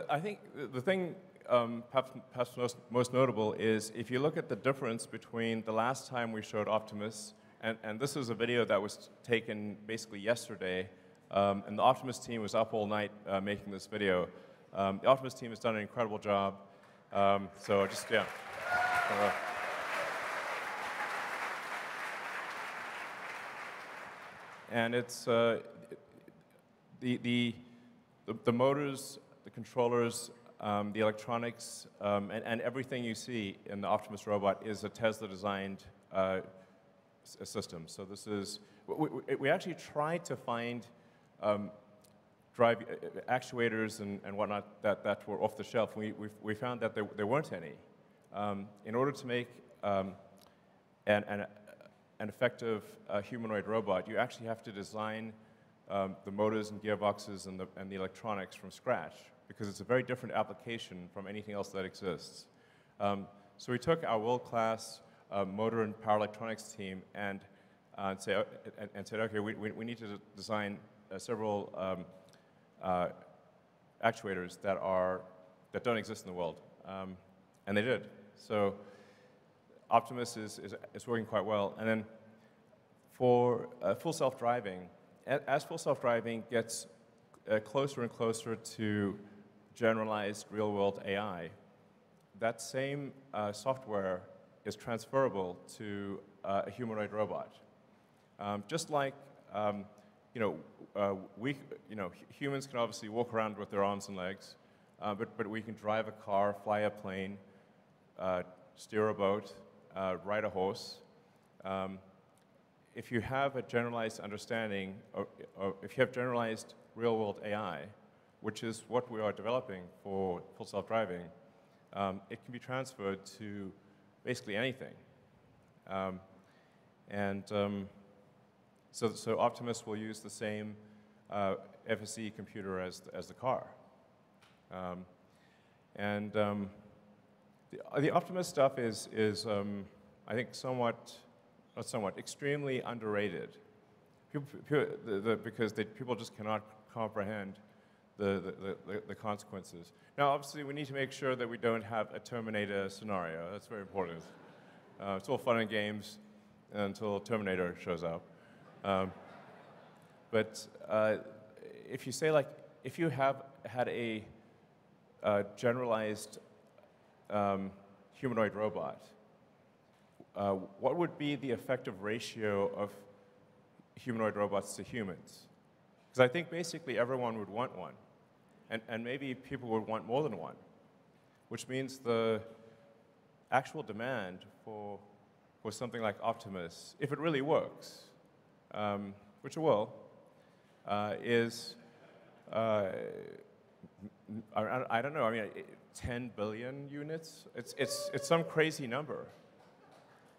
I think the thing perhaps most notable is if you look at the difference between the last time we showed Optimus, and this is a video that was taken basically yesterday, and the Optimus team was up all night making this video. The Optimus team has done an incredible job. So just, yeah. And it's the motors, the controllers, the electronics, and everything you see in the Optimus robot is a Tesla-designed system. So this is, we actually tried to find drive actuators and whatnot that were off the shelf. We found that there weren't any. In order to make an effective humanoid robot, you actually have to design the motors and gearboxes and the electronics from scratch, because it's a very different application from anything else that exists. So we took our world-class motor and power electronics team and said, okay, we need to design several actuators that don't exist in the world, and they did. So Optimus is working quite well. And then for full self-driving, as full self-driving gets closer and closer to generalized real-world AI, that same software is transferable to a humanoid robot. Just like humans can obviously walk around with their arms and legs, but we can drive a car, fly a plane, steer a boat, ride a horse. If you have a generalized understanding, or if you have generalized real-world AI, which is what we are developing for full self-driving, it can be transferred to basically anything. So Optimus will use the same FSE computer as the car. The Optimus stuff is I think extremely underrated. Because people just cannot comprehend the consequences. Now, obviously, we need to make sure that we don't have a Terminator scenario. That's very important. It's all fun and games until Terminator shows up. But if you say, like, if you have had a generalized humanoid robot, what would be the effective ratio of humanoid robots to humans? Because I think basically everyone would want one. And maybe people would want more than one, which means the actual demand for something like Optimus, if it really works, which it will, is, I don't know, I mean, 10 billion units? It's some crazy number.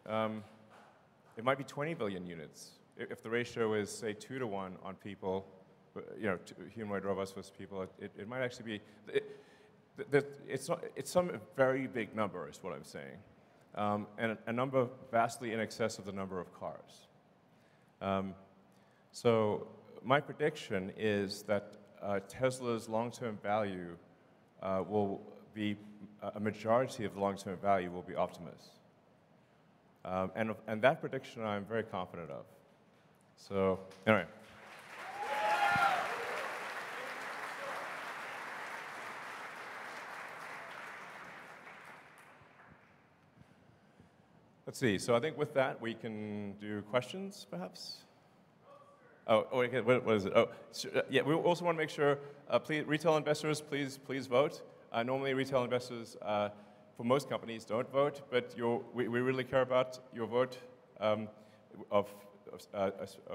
It might be 20 billion units if the ratio is, say, 2 to 1 on people, humanoid robots versus people. It might actually be, it's some very big number is what I'm saying, and a number vastly in excess of the number of cars. So my prediction is that Tesla's long-term value will be, a majority of the long-term value will be Optimus. And that prediction I'm very confident of. So, anyway. Let's see, so I think with that we can do questions, perhaps? Oh, okay, what is it? Oh, yeah, we also want to make sure, please, retail investors, please vote. Normally retail investors, for most companies, don't vote, but we really care about your vote of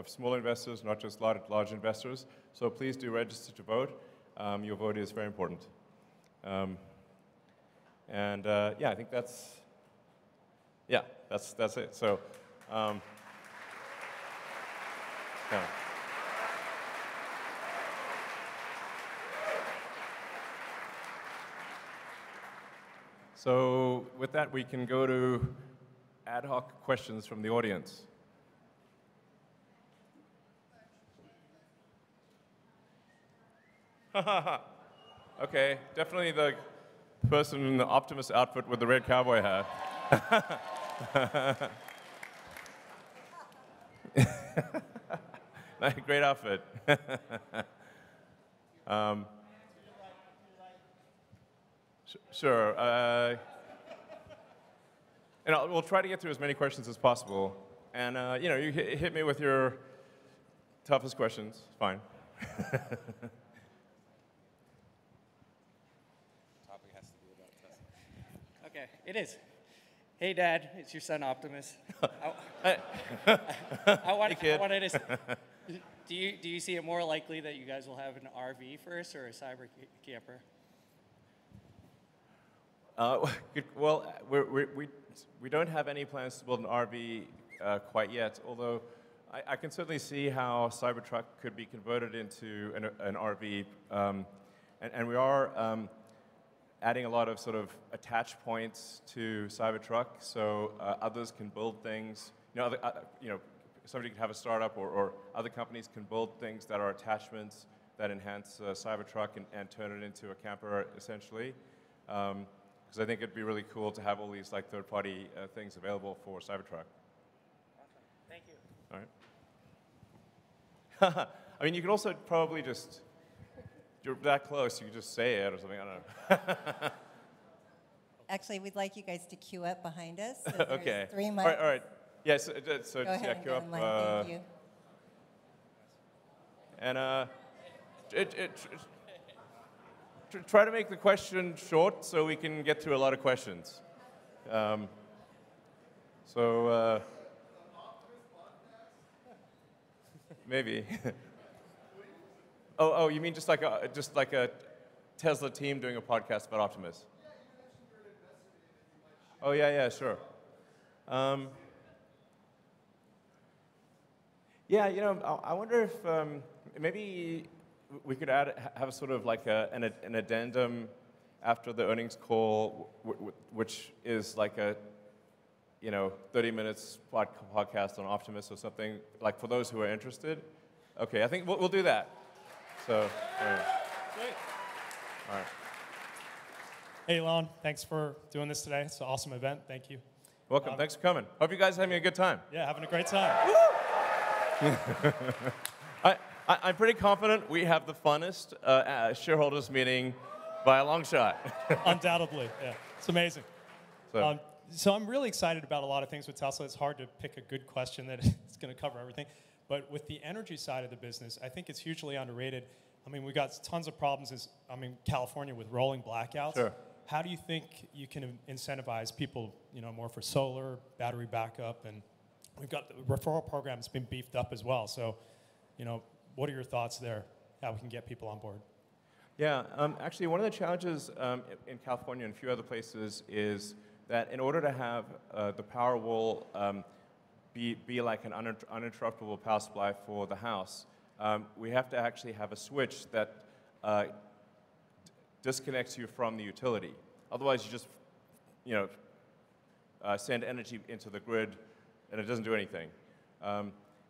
small investors, not just large investors. So please do register to vote. Your vote is very important. Yeah, I think that's it. So, yeah. So with that, we can go to ad hoc questions from the audience. Okay, definitely the person in the Optimus outfit with the red cowboy hat. Great outfit. Sure. And we'll try to get through as many questions as possible. And you hit me with your toughest questions. Fine. Topic has to be about Tesla. Okay, it is. Hey, Dad, it's your son Optimus. Hey, kid. I wanted to. Do you see it more likely that you guys will have an RV first or a cyber camper? Well, we don't have any plans to build an RV quite yet, although I can certainly see how Cybertruck could be converted into an RV. And we are adding a lot of sort of attach points to Cybertruck, so others can build things. Somebody could have a startup, or other companies can build things that are attachments that enhance Cybertruck and turn it into a camper, essentially. Because I think it'd be really cool to have all these like third-party things available for Cybertruck. Awesome. Thank you. All right. I mean, you could also probably just, you're that close, you could just say it or something, I don't know. Actually, we'd like you guys to queue up behind us. So Okay. 3 mics. All right. Yeah, so Go just ahead and queue get up. in line. Thank you. And try to make the question short so we can get through a lot of questions. Maybe. Oh, you mean just like a Tesla team doing a podcast about Optimus? Oh yeah, sure. Yeah, I wonder if maybe we could have a sort of like an addendum after the earnings call, which is like a 30 minutes podcast on Optimus or something, like for those who are interested. Okay, I think we'll do that. So, Great. All right. Hey, Elon, thanks for doing this today. It's an awesome event. Thank you. Welcome. Thanks for coming. Hope you guys are having a good time. Yeah, having a great time. I'm pretty confident we have the funnest shareholders meeting by a long shot. Undoubtedly, yeah. It's amazing. So, So I'm really excited about a lot of things with Tesla. It's hard to pick a good question that is going to cover everything. But with the energy side of the business, I think it's hugely underrated. I mean, we've got tons of problems California with rolling blackouts. Sure. How do you think you can incentivize people, more for solar, battery backup, and we've got the referral program that's been beefed up as well. So, what are your thoughts there? How we can get people on board? Yeah, actually, one of the challenges in California and a few other places is that in order to have the Powerwall be like an uninterruptible power supply for the house, we have to actually have a switch that disconnects you from the utility. Otherwise, you just, send energy into the grid, and it doesn't do anything.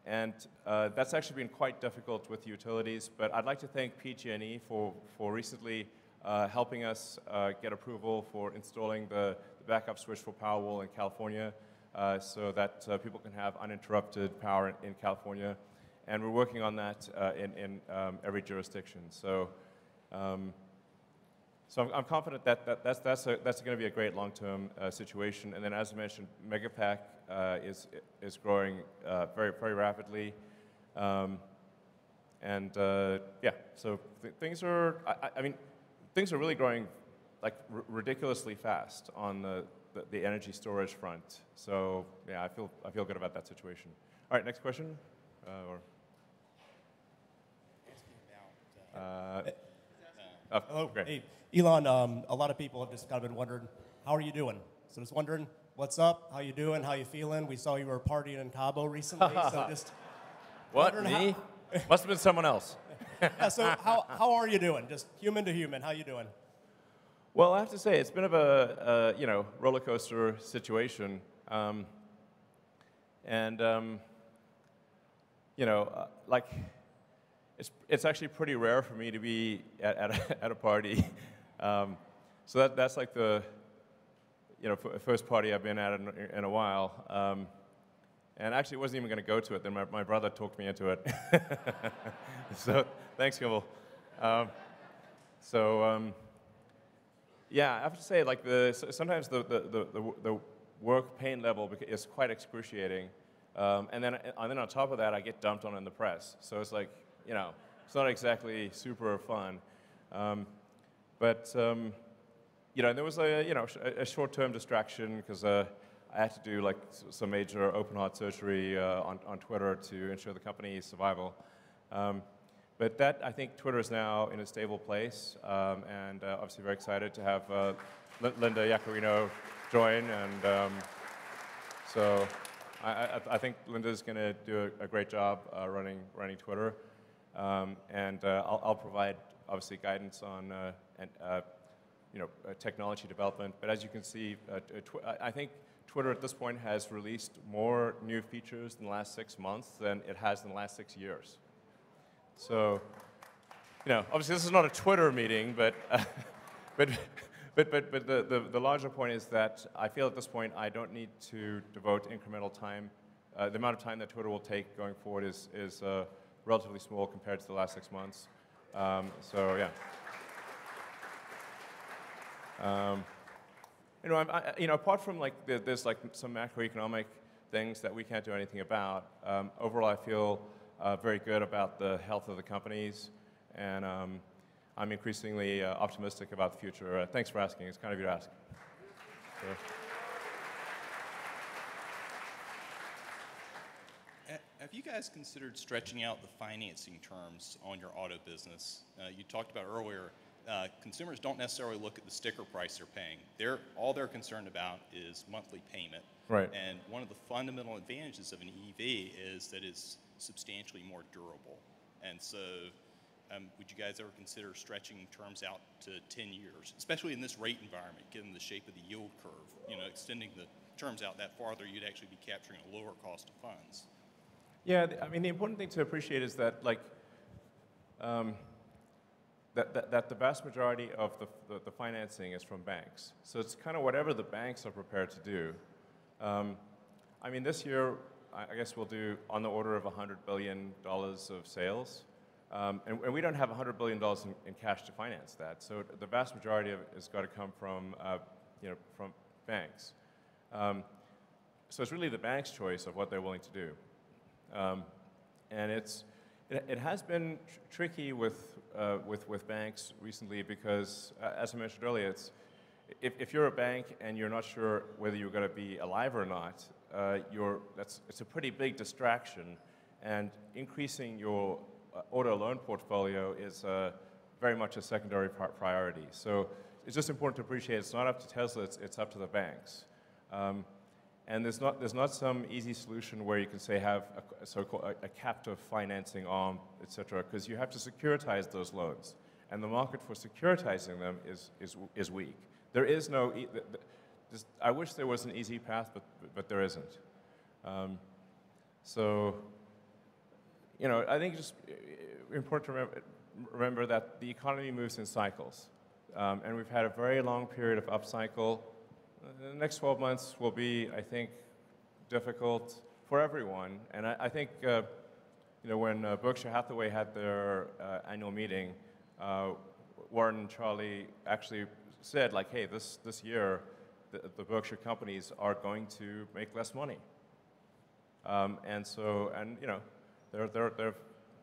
And that's actually been quite difficult with utilities, but I'd like to thank PG&E for recently helping us get approval for installing the backup switch for Powerwall in California so that people can have uninterrupted power in California. And we're working on that in every jurisdiction. So I'm confident that that's going to be a great long-term situation. And then, as I mentioned, Megapack is growing very, very rapidly. Yeah, so things are, things are really growing like ridiculously fast on the energy storage front. So yeah, I feel good about that situation. All right, next question. Hello. Great. Hey, Elon, a lot of people have just kind of been wondering, how are you doing? So just wondering, what's up? How you doing? How you feeling? We saw you were partying in Cabo recently, so just what, me? Must have been someone else. Yeah, so how are you doing? Just human to human, how you doing? Well, I have to say, it's been of a roller coaster situation. It's actually pretty rare for me to be at a party. So that's like the first party I've been at in a while. And actually wasn't even going to go to it. Then my brother talked me into it. So thanks, Kimball. Yeah, I have to say, like sometimes the work pain level is quite excruciating. And then on top of that, I get dumped on in the press. So it's like, you know, it's not exactly super fun. You know, there was a short-term distraction because I had to do like some major open heart surgery on Twitter to ensure the company's survival. But that, I think Twitter is now in a stable place, and obviously very excited to have Linda Yaccarino join. And so I think Linda's going to do a great job running Twitter. And I'll provide, obviously, guidance on technology development. But as you can see, I think Twitter at this point has released more new features in the last 6 months than it has in the last 6 years. So, you know, obviously this is not a Twitter meeting, but the larger point is that I feel at this point I don't need to devote incremental time. The amount of time that Twitter will take going forward is relatively small compared to the last 6 months. So yeah. Apart from like there's like some macroeconomic things that we can't do anything about. Overall, I feel very good about the health of the companies, and I'm increasingly optimistic about the future. Thanks for asking. It's kind of you to ask. So. Have you guys considered stretching out the financing terms on your auto business? You talked about earlier, consumers don't necessarily look at the sticker price they're paying. All they're concerned about is monthly payment. Right. And one of the fundamental advantages of an EV is that it's substantially more durable. And so would you guys ever consider stretching terms out to 10 years, especially in this rate environment, given the shape of the yield curve? You know, extending the terms out that farther, you'd actually be capturing a lower cost of funds. Yeah, I mean, the important thing to appreciate is that, like, that the vast majority of the financing is from banks. So it's kind of whatever the banks are prepared to do. I mean, this year, I guess we'll do on the order of $100 billion of sales. And we don't have $100 billion in cash to finance that. So the vast majority of it has got to come from, from banks. So it's really the bank's choice of what they're willing to do. And it has been tricky with banks recently because, as I mentioned earlier, if you're a bank and you're not sure whether you're going to be alive or not, it's a pretty big distraction, and increasing your auto loan portfolio is very much a secondary priority. So it's just important to appreciate it's not up to Tesla; it's up to the banks. And there's not some easy solution where you can say have a so-called a captive financing arm, et cetera, because you have to securitize those loans, and the market for securitizing them is weak. There is no. I wish there was an easy path, but there isn't. So, I think it's just important to remember that the economy moves in cycles, and we've had a very long period of upcycle. The next 12 months will be, I think, difficult for everyone. And I think, when Berkshire Hathaway had their annual meeting, Warren and Charlie actually said, like, hey, this year, the Berkshire companies are going to make less money. They're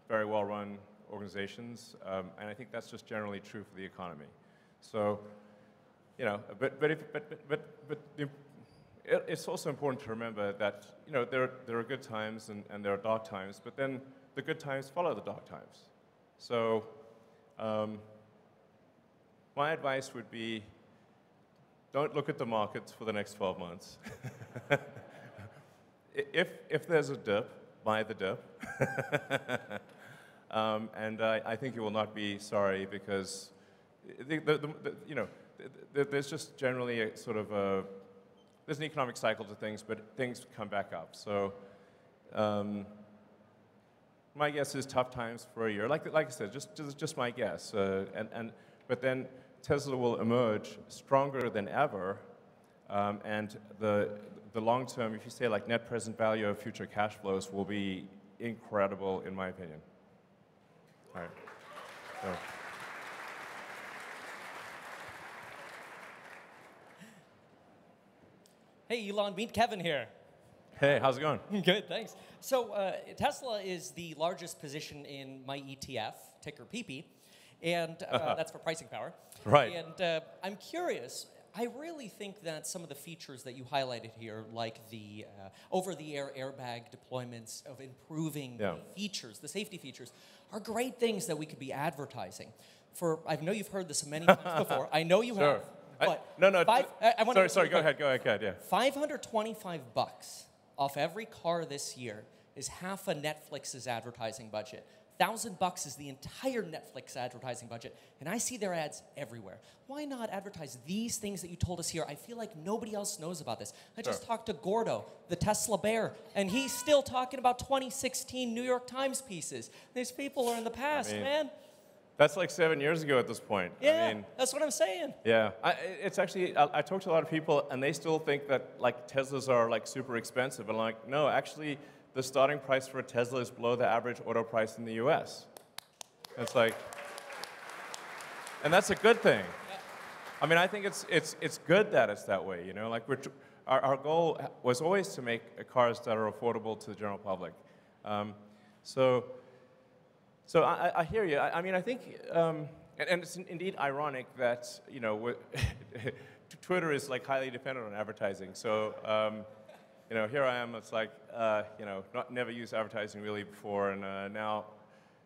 very well-run organizations, and I think that's just generally true for the economy. So. It's also important to remember that there are good times and there are dark times, but then the good times follow the dark times. So my advice would be, don't look at the markets for the next 12 months. If there's a dip, buy the dip. And I think you will not be sorry because there's just generally a sort of there's an economic cycle to things, but things come back up. So my guess is tough times for a year. Like I said, just my guess. But then Tesla will emerge stronger than ever, and the long term, if you say like net present value of future cash flows, will be incredible, in my opinion. All right. So. Hey, Elon, meet Kevin here. Hey, how's it going? Good, thanks. So Tesla is the largest position in my ETF, ticker PP, and that's for pricing power. Right. And I'm curious, I really think that some of the features that you highlighted here, like the over-the-air airbag deployments of improving the features, the safety features, are great things that we could be advertising. I know you've heard this many times before. I know you have. But sorry, go ahead, yeah. $525 off every car this year is half a Netflix's advertising budget. $1,000 is the entire Netflix advertising budget, and I see their ads everywhere. Why not advertise these things that you told us here? I feel like nobody else knows about this. I just talked to Gordo, the Tesla bear, and he's still talking about 2016 New York Times pieces. These people are in the past, man. That's like 7 years ago at this point. Yeah, that's what I'm saying. Yeah, it's actually, I talk to a lot of people, and they still think that like Teslas are like super expensive. And like, no, actually, the starting price for a Tesla is below the average auto price in the US. It's like, and that's a good thing. I mean, I think it's good that it's that way, you know? Like our goal was always to make cars that are affordable to the general public. So I hear you. I mean, I think, and it's indeed ironic that, you know, Twitter is like highly dependent on advertising. So, you know, here I am. It's like, you know, never used advertising really before, and now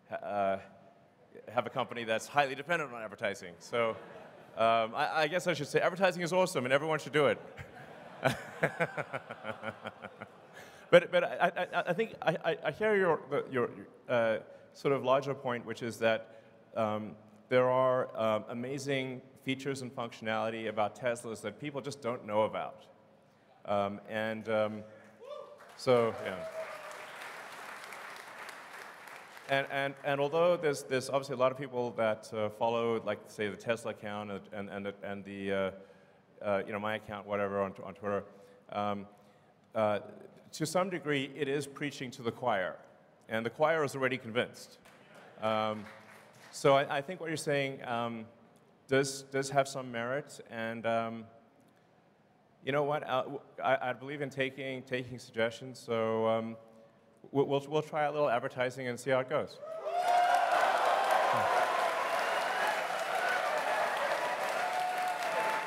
have a company that's highly dependent on advertising. So, I guess I should say advertising is awesome, and everyone should do it. But I think I hear your sort of larger point, which is that there are amazing features and functionality about Teslas that people just don't know about. So, yeah. And although there's obviously a lot of people that follow, like, say, the Tesla account and the you know, my account, whatever, on Twitter, to some degree, it is preaching to the choir. And the choir is already convinced. So I think what you're saying does have some merit, and you know what? I believe in taking suggestions. So we'll try a little advertising and see how it goes.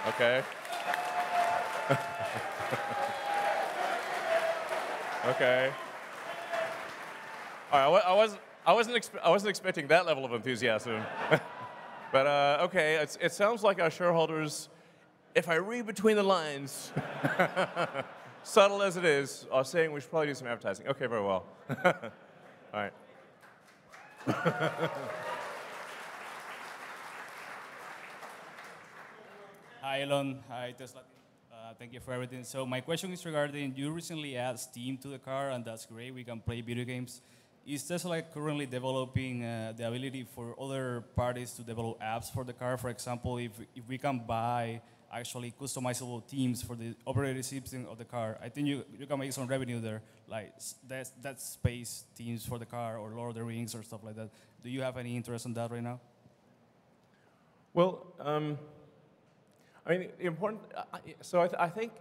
Okay. Okay. All right, I wasn't expecting that level of enthusiasm, but okay. It sounds like our shareholders, if I read between the lines, subtle as it is, are saying we should probably do some advertising. Okay, very well. All right. Hi, Elon. Hi, Tesla. Thank you for everything. So my question is regarding, you recently added Steam to the car, and that's great. We can play video games. Is Tesla currently developing the ability for other parties to develop apps for the car? For example, if we can buy actually customizable themes for the operating system of the car, I think you can make some revenue there, like that space themes for the car or Lord of the Rings or stuff like that. Do you have any interest in that right now? Well, I mean, I think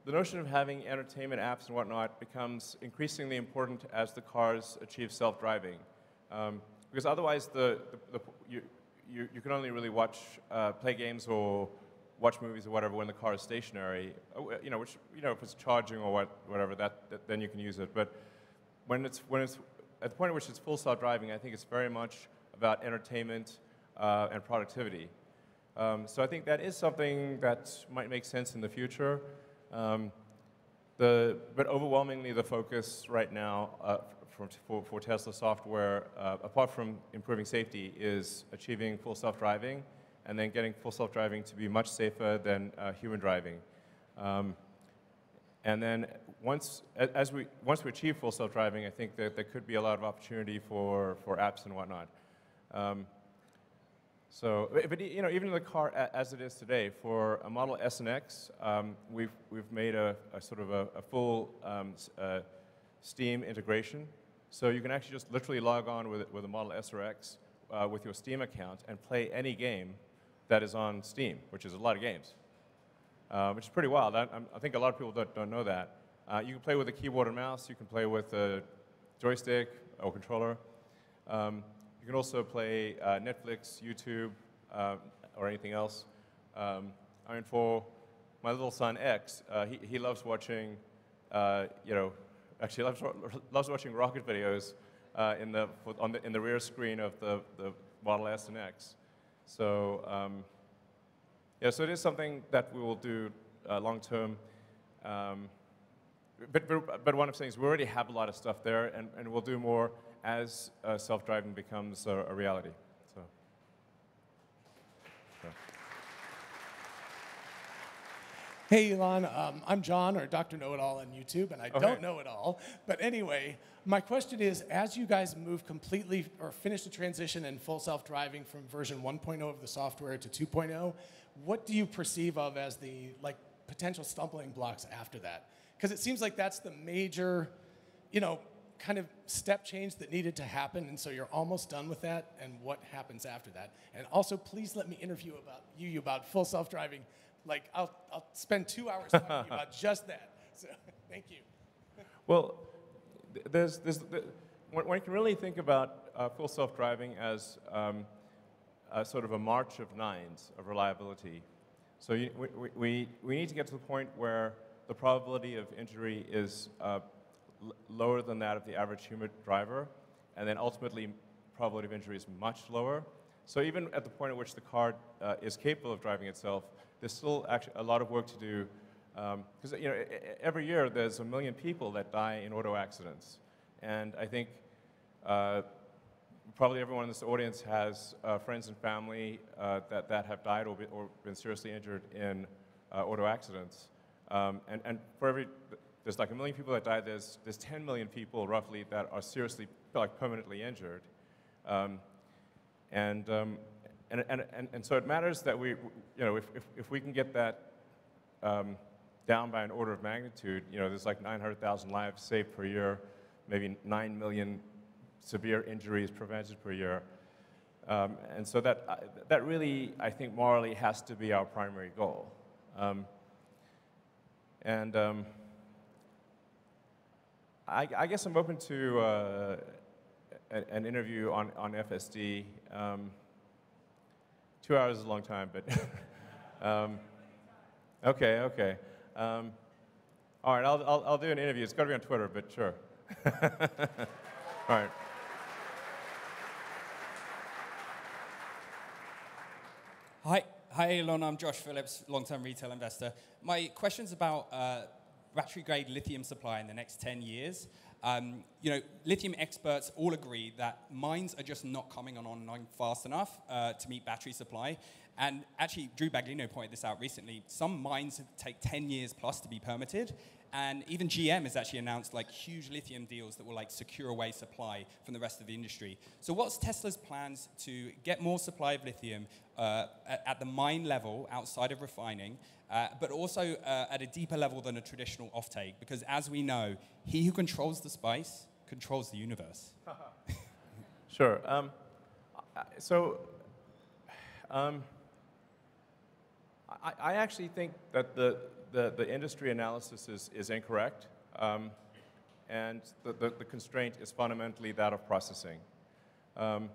the notion of having entertainment apps and whatnot becomes increasingly important as the cars achieve self-driving, because otherwise you can only really play games or watch movies or whatever when the car is stationary. You know, if it's charging or whatever, then you can use it. But when it's at the point at which it's full self-driving, I think it's very much about entertainment and productivity. So I think that is something that might make sense in the future. But overwhelmingly, the focus right now for Tesla software, apart from improving safety, is achieving full self-driving, and then getting full self-driving to be much safer than human driving. And then once we achieve full self-driving, I think that there could be a lot of opportunity for apps and whatnot. So, but you know, even in the car as it is today, for a Model S and X, we've made a sort of a full Steam integration. So you can actually just literally log on with a Model S or X with your Steam account and play any game that is on Steam, which is a lot of games. which is pretty wild. I think a lot of people don't know that. You can play with a keyboard and mouse. You can play with a joystick or controller. You can also play Netflix, YouTube, or anything else. I mean, for my little son X, he loves watching, actually loves watching rocket videos in the rear screen of the Model S and X. So yeah, so it is something that we will do long term. But what I'm saying is we already have a lot of stuff there, and we'll do more as self-driving becomes a reality. So. Hey, Elon. I'm John, or Dr. Know-It-All on YouTube, and I don't know it all. But anyway, my question is, as you guys move completely or finish the transition in full self-driving from version 1.0 of the software to 2.0, what do you perceive of as the potential stumbling blocks after that? Because it seems like that's the major, kind of step change that needed to happen, and so you're almost done with that, and what happens after that? And also, please let me interview about full self-driving. I'll spend 2 hours talking about just that. So, thank you. Well, one can really think about full self-driving as sort of a march of nines of reliability. So we need to get to the point where the probability of injury is lower than that of the average human driver, and then ultimately probability of injury is much lower. So even at the point at which the car is capable of driving itself, there's still actually a lot of work to do, because every year there's 1 million people that die in auto accidents, and I think probably everyone in this audience has friends and family that have died or been seriously injured in auto accidents, and for there's 1 million people that die. There's 10 million people roughly that are seriously permanently injured, and so it matters that if we can get that down by an order of magnitude, there's 900,000 lives saved per year, maybe 9 million severe injuries prevented per year, and so that really, I think, morally has to be our primary goal. I guess I'm open to an interview on FSD. 2 hours is a long time, but okay. All right, I'll do an interview. It's got to be on Twitter, but sure. All right. Hi, Elon. I'm Josh Phillips, long-term retail investor. My question's about battery-grade lithium supply in the next 10 years. Lithium experts all agree that mines are just not coming online fast enough to meet battery supply. And actually, Drew Baglino pointed this out recently. Some mines take 10 years plus to be permitted. And even GM has actually announced huge lithium deals that will secure away supply from the rest of the industry. So what's Tesla's plans to get more supply of lithium at the mine level outside of refining, but also at a deeper level than a traditional offtake? Because as we know, he who controls the spice controls the universe. Sure. I actually think that the industry analysis is incorrect, and the constraint is fundamentally that of processing. Now,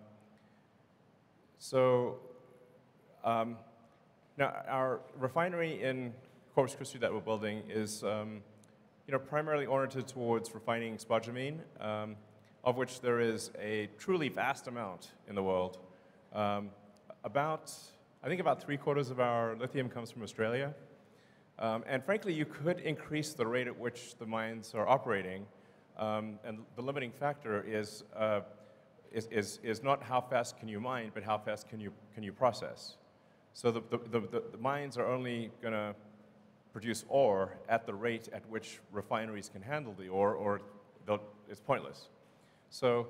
our refinery in Corpus Christi that we're building is primarily oriented towards refining spodumene, of which there is a truly vast amount in the world. I think about 3/4 of our lithium comes from Australia. And frankly, you could increase the rate at which the mines are operating, and the limiting factor is not how fast can you mine, but how fast can you process. So the mines are only going to produce ore at the rate at which refineries can handle the ore, or it's pointless. So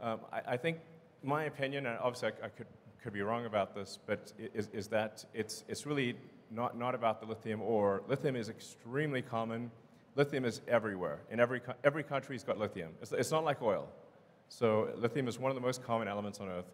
I think my opinion, and obviously I could be wrong about this, but is that it's really not about the lithium ore. Lithium is extremely common. Lithium is everywhere. In every country's got lithium. It's not like oil. So lithium is one of the most common elements on Earth.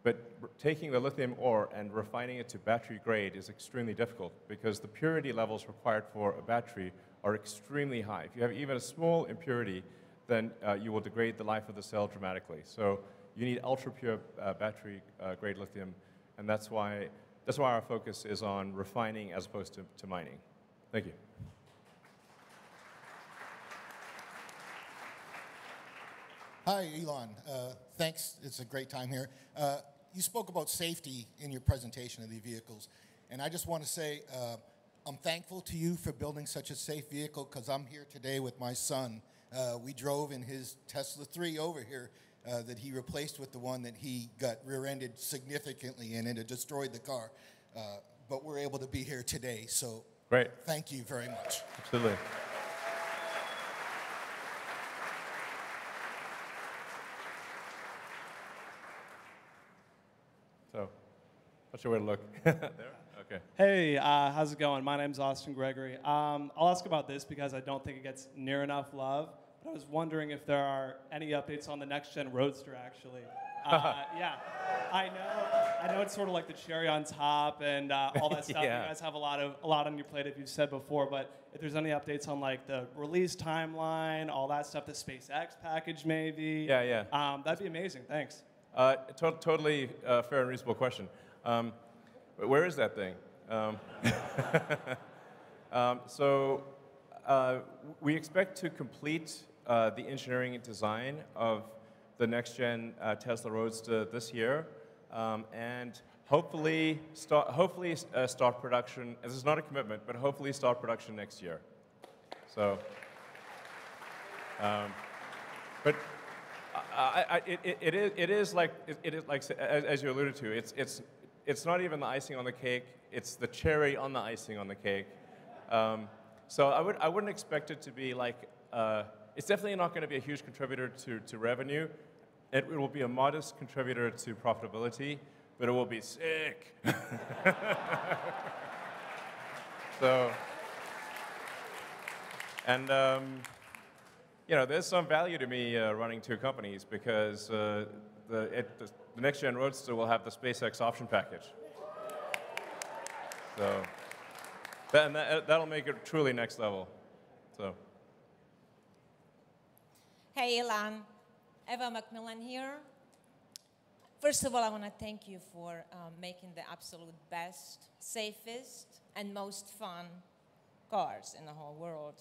But taking the lithium ore and refining it to battery grade is extremely difficult because the purity levels required for a battery are extremely high. If you have even a small impurity, then you will degrade the life of the cell dramatically. So you need ultra-pure battery grade lithium, and that's why our focus is on refining as opposed to mining. Thank you. Hi, Elon. Thanks. It's a great time here. You spoke about safety in your presentation of the vehicles, and I just want to say I'm thankful to you for building such a safe vehicle because I'm here today with my son. We drove in his Tesla 3 over here that he replaced with the one that he got rear-ended significantly in, and it destroyed the car. But we're able to be here today, so great. Thank you very much. Absolutely. So, not sure where to look. There? Okay. Hey, how's it going? My name's Austin Gregory. I'll ask about this because I don't think it gets near enough love. But I was wondering if there are any updates on the next-gen Roadster, actually. Yeah, I know it's sort of like the cherry on top and all that stuff. Yeah. You guys have a lot on your plate, as you've said before. But if there's any updates on like the release timeline, all that stuff, the SpaceX package, maybe. Yeah. That'd be amazing. Thanks. Totally fair and reasonable question. But where is that thing? We expect to complete the engineering and design of the next-gen Tesla Roadster this year, and hopefully start production. This is not a commitment, but hopefully start production next year. So, but it is like as you alluded to. It's not even the icing on the cake. It's the cherry on the icing on the cake. So I wouldn't expect it to be like. It's definitely not going to be a huge contributor to revenue. It will be a modest contributor to profitability, but it will be sick. So, and there's some value to me running two companies because the next-gen Roadster will have the SpaceX option package. So, that'll make it truly next level. So. Hey, Elon. Eva Macmillan here. First of all, I want to thank you for making the absolute best, safest, and most fun cars in the whole world.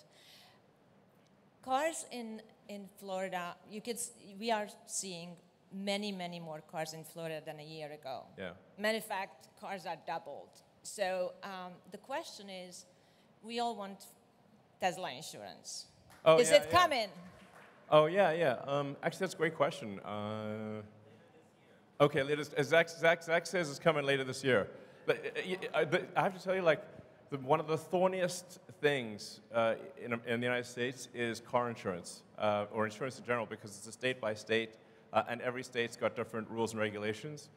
Cars in Florida, we are seeing many, many more cars in Florida than a year ago. Yeah. Matter of fact, cars are doubled. So the question is, we all want Tesla insurance. Oh, is it coming? Oh, yeah. Actually, that's a great question. Okay, Zach says it's coming later this year. But I have to tell you, like, one of the thorniest things in the United States is car insurance, or insurance in general, because it's a state by state, and every state's got different rules and regulations.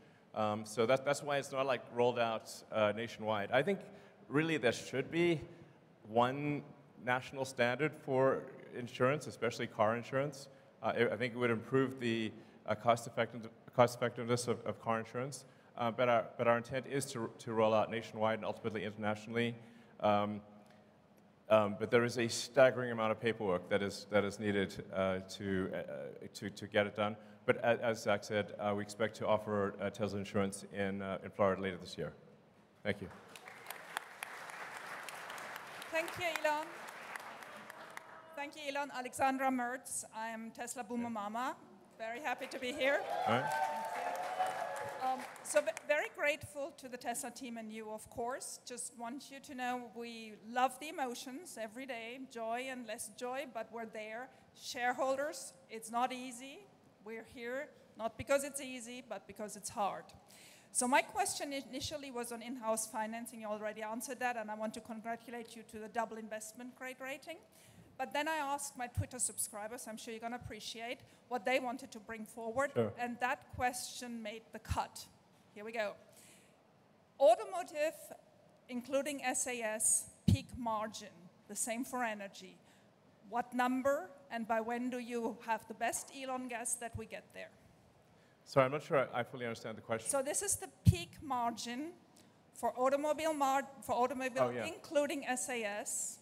So that's why it's not like rolled out nationwide. I think really there should be one national standard for insurance, especially car insurance. I think it would improve the cost effectiveness of car insurance. But our intent is to roll out nationwide and ultimately internationally. But there is a staggering amount of paperwork that is needed to get it done. But as Zach said, we expect to offer Tesla insurance in Florida later this year. Thank you. Thank you, Elon. Thank you, Elon. Alexandra Mertz. I am Tesla Boomer Mama. Very happy to be here. All right. So very grateful to the Tesla team and you, of course. Just want you to know we love the emotions every day, joy and less joy, but we're there. Shareholders, it's not easy. We're here not because it's easy, but because it's hard. So my question initially was on in-house financing. You already answered that, and I want to congratulate you to the double investment grade rating. But then I asked my Twitter subscribers, I'm sure you're going to appreciate, what they wanted to bring forward. Sure. And that question made the cut. Here we go. Automotive, including SAS, peak margin, the same for energy. What number and by when do you have the best Elon guess that we get there? Sorry, I'm not sure I fully understand the question. So this is the peak margin for automobile, Oh, yeah. including SAS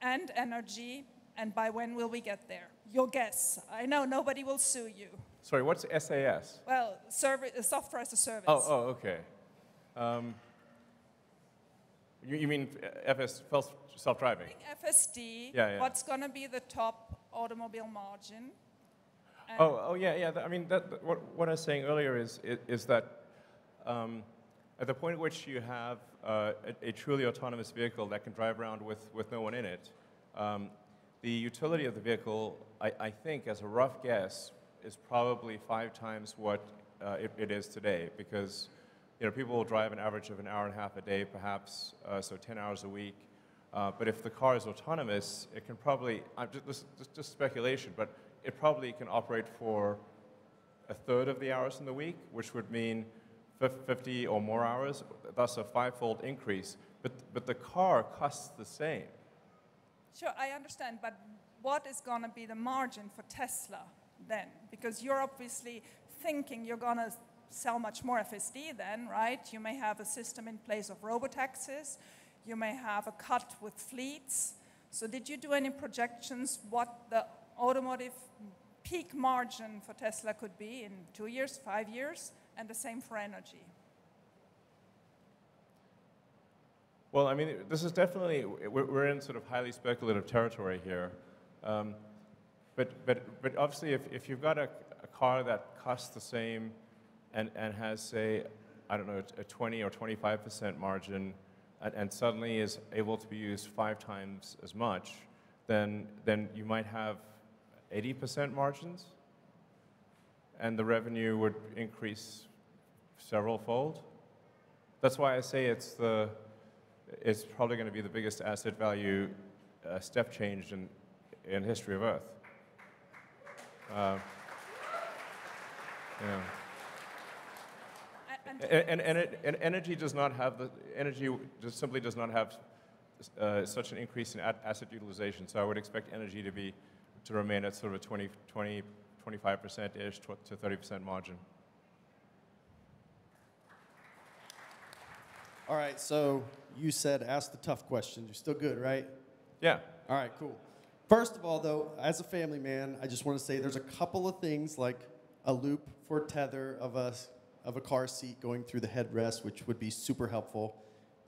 and energy, and by when will we get there? Your guess. I know nobody will sue you. Sorry, what's SAS? Well, software as a service. Oh, okay. You mean self-driving? FSD, Yeah. what's going to be the top automobile margin? Yeah. I mean, what I was saying earlier is that at the point at which you have a truly autonomous vehicle that can drive around with no one in it, the utility of the vehicle, I think, as a rough guess, is probably 5 times what it is today, because people will drive an average of an hour and a half a day, perhaps, so 10 hours a week. But if the car is autonomous, it can probably, just speculation, but it probably can operate for a third of the hours in the week, which would mean 50 or more hours, thus a 5-fold increase. But the car costs the same. Sure, I understand, but what is going to be the margin for Tesla then? Because you're obviously thinking you're going to sell much more FSD then, right? You may have a system in place of robotaxis. You may have a cut with fleets. So did you do any projections what the automotive peak margin for Tesla could be in 2 years, 5 years, and the same for energy? Well, I mean, this is definitely, we're in sort of highly speculative territory here. But obviously, if you've got a car that costs the same and has, say, I don't know, a 20 or 25% margin, and suddenly is able to be used 5 times as much, then you might have 80% margins, and the revenue would increase several-fold. That's why I say it's probably going to be the biggest asset value step change in history of Earth. And energy does not have simply does not have such an increase in asset utilization. So I would expect energy to remain at sort of a 25%-ish to 30% margin. All right, so you said ask the tough questions. You're still good, right? Yeah. All right, cool. First of all, though, as a family man, I just want to say there's a couple of things like a loop for tether of a car seat going through the headrest, which would be super helpful.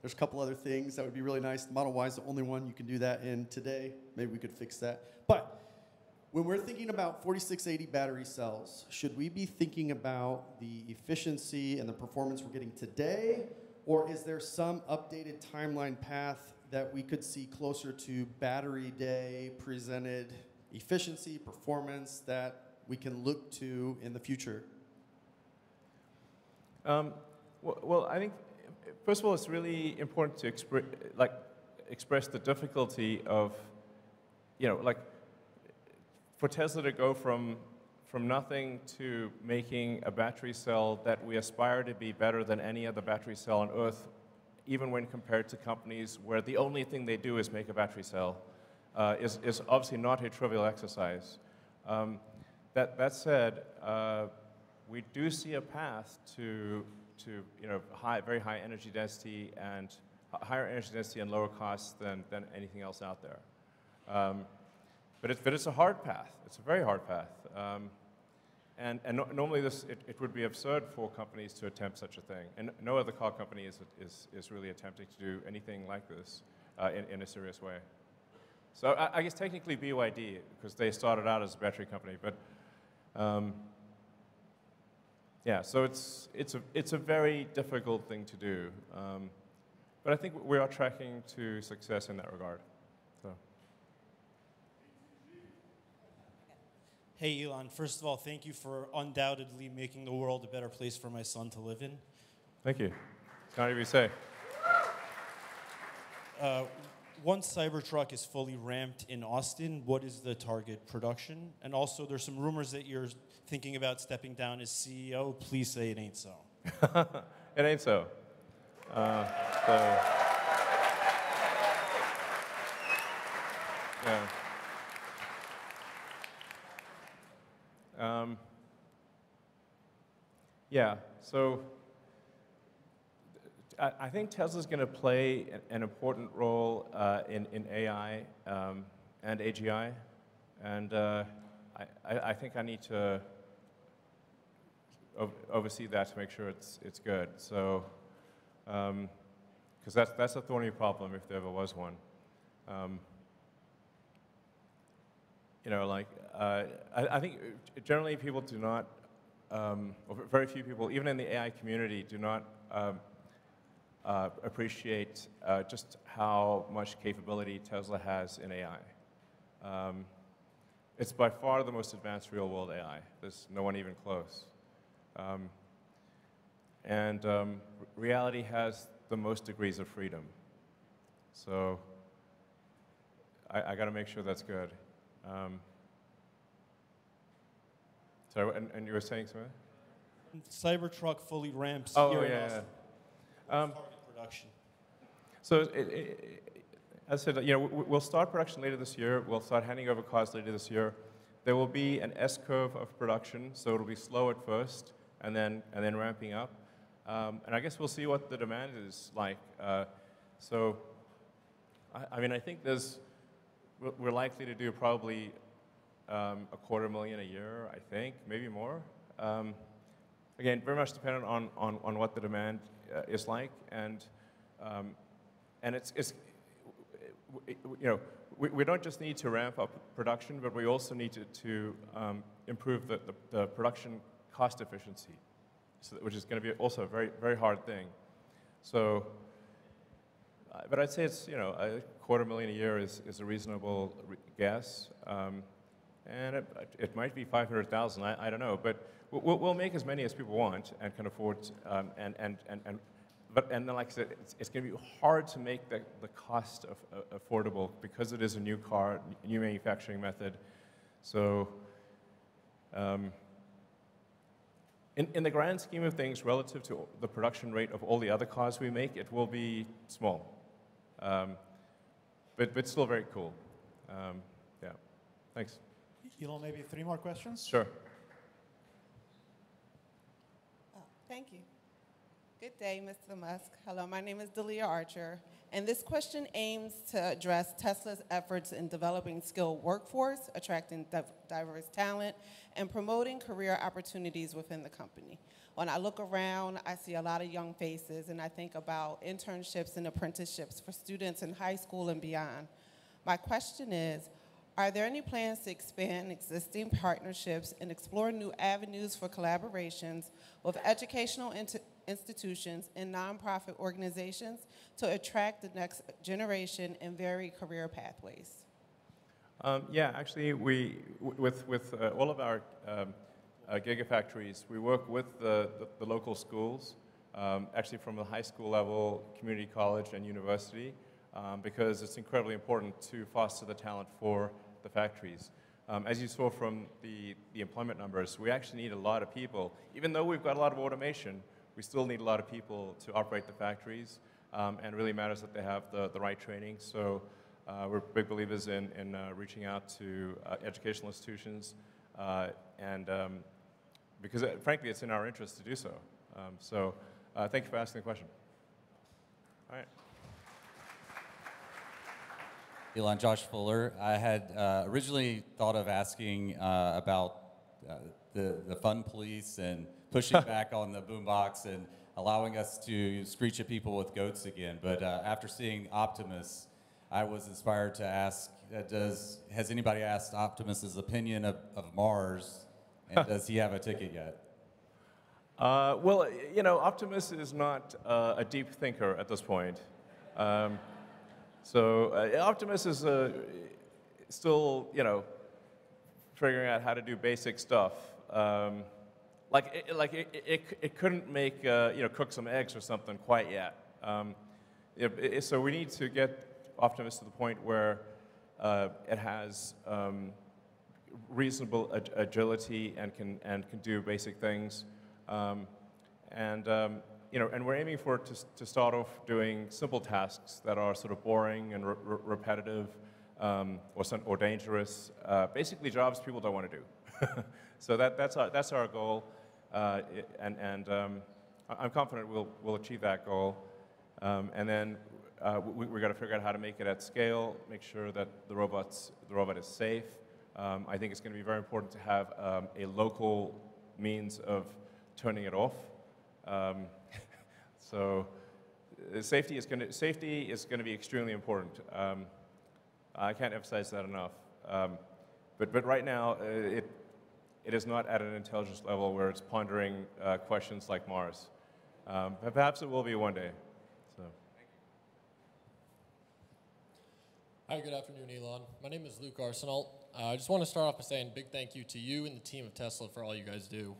There's a couple other things that would be really nice. Model Y is the only one you can do that in today. Maybe we could fix that. But when we're thinking about 4680 battery cells, should we be thinking about the efficiency and the performance we're getting today? Or is there some updated timeline path that we could see closer to battery day presented efficiency, performance that we can look to in the future? Well, I think, first of all, it's really important to express the difficulty of, for Tesla to go from nothing to making a battery cell that we aspire to be better than any other battery cell on Earth, even when compared to companies where the only thing they do is make a battery cell, is obviously not a trivial exercise. That said, we do see a path to very high energy density and higher energy density and lower costs than anything else out there. But it's a hard path. It's a very hard path. Normally it would be absurd for companies to attempt such a thing. And no other car company is really attempting to do anything like this in a serious way. So I guess technically BYD, because they started out as a battery company, but yeah, so it's a very difficult thing to do. But I think we are tracking to success in that regard. So. Hey, Elon. First of all, thank you for undoubtedly making the world a better place for my son to live in. Thank you. Kind of you say. Once Cybertruck is fully ramped in Austin, what is the target production? And also, there's some rumors that you're thinking about stepping down as CEO. Please say it ain't so. It ain't so. Yeah. Yeah, so I think Tesla's going to play an important role in AI and AGI, and I think I need to oversee that to make sure it's good. So, because that's a thorny problem if there ever was one. You know, like I think generally people do not, or very few people, even in the AI community, do not appreciate just how much capability Tesla has in AI. It's by far the most advanced real-world AI. There's no one even close. Reality has the most degrees of freedom. So I got to make sure that's good. So, and you were saying something? Cybertruck fully ramps. Oh, here in yeah. Austin. Target production. So, as I said, you know, we'll start production later this year. We'll start handing over cars later this year. There will be an S-curve of production, so it'll be slow at first, and then ramping up. And I guess we'll see what the demand is like. I mean, I think we're likely to do probably 250,000 a year, I think, maybe more. Again, very much dependent on what the demand is like, and it's you know, we don't just need to ramp up production, but we also need to improve the production cost efficiency, which is going to be also a very, very hard thing. So, but I'd say it's, you know, 250,000 a year is a reasonable guess. And it might be 500,000, I don't know, but we'll make as many as people want and can afford, but then, like I said, it's going to be hard to make the cost affordable because it is a new car, a new manufacturing method. So, in the grand scheme of things, relative to the production rate of all the other cars we make, it will be small, but still very cool. Yeah, thanks. Elon, maybe 3 more questions? Sure. Thank you. Good day, Mr. Musk. Hello, my name is Delia Archer, and this question aims to address Tesla's efforts in developing skilled workforce, attracting diverse talent, and promoting career opportunities within the company. When I look around, I see a lot of young faces, and I think about internships and apprenticeships for students in high school and beyond. My question is, are there any plans to expand existing partnerships and explore new avenues for collaborations with educational institutions and nonprofit organizations to attract the next generation and vary career pathways? Yeah, actually, with all of our gigafactories, we work with the local schools, actually from the high school level, community college, and university, because it's incredibly important to foster the talent for the factories. As you saw from the employment numbers, we actually need a lot of people. Even though we've got a lot of automation, we still need a lot of people to operate the factories, and it really matters that they have the right training. So we're big believers in reaching out to educational institutions, and because frankly, it's in our interest to do so. Thank you for asking the question. All right. Elon, Josh Fuller. I had originally thought of asking about the fun police and pushing back on the boombox and allowing us to screech at people with goats again. But after seeing Optimus, I was inspired to ask, has anybody asked Optimus's opinion of Mars, and does he have a ticket yet? Well, you know, Optimus is not a deep thinker at this point. Optimus is still, you know, figuring out how to do basic stuff. It couldn't make, you know, cook some eggs or something quite yet. So we need to get Optimus to the point where it has reasonable agility and can do basic things. You know, and we're aiming for it to start off doing simple tasks that are sort of boring and repetitive or dangerous, basically jobs people don't want to do. So that's our goal. I'm confident we'll achieve that goal. And then we got to figure out how to make it at scale, make sure that the robot is safe. I think it's going to be very important to have a local means of turning it off. So safety is going to be extremely important. I can't emphasize that enough. But right now, it is not at an intelligence level where it's pondering questions like Mars. But perhaps it will be one day. So. Hi, good afternoon, Elon. My name is Luke Arsenault. I just want to start off by saying a big thank you to you and the team of Tesla for all you guys do.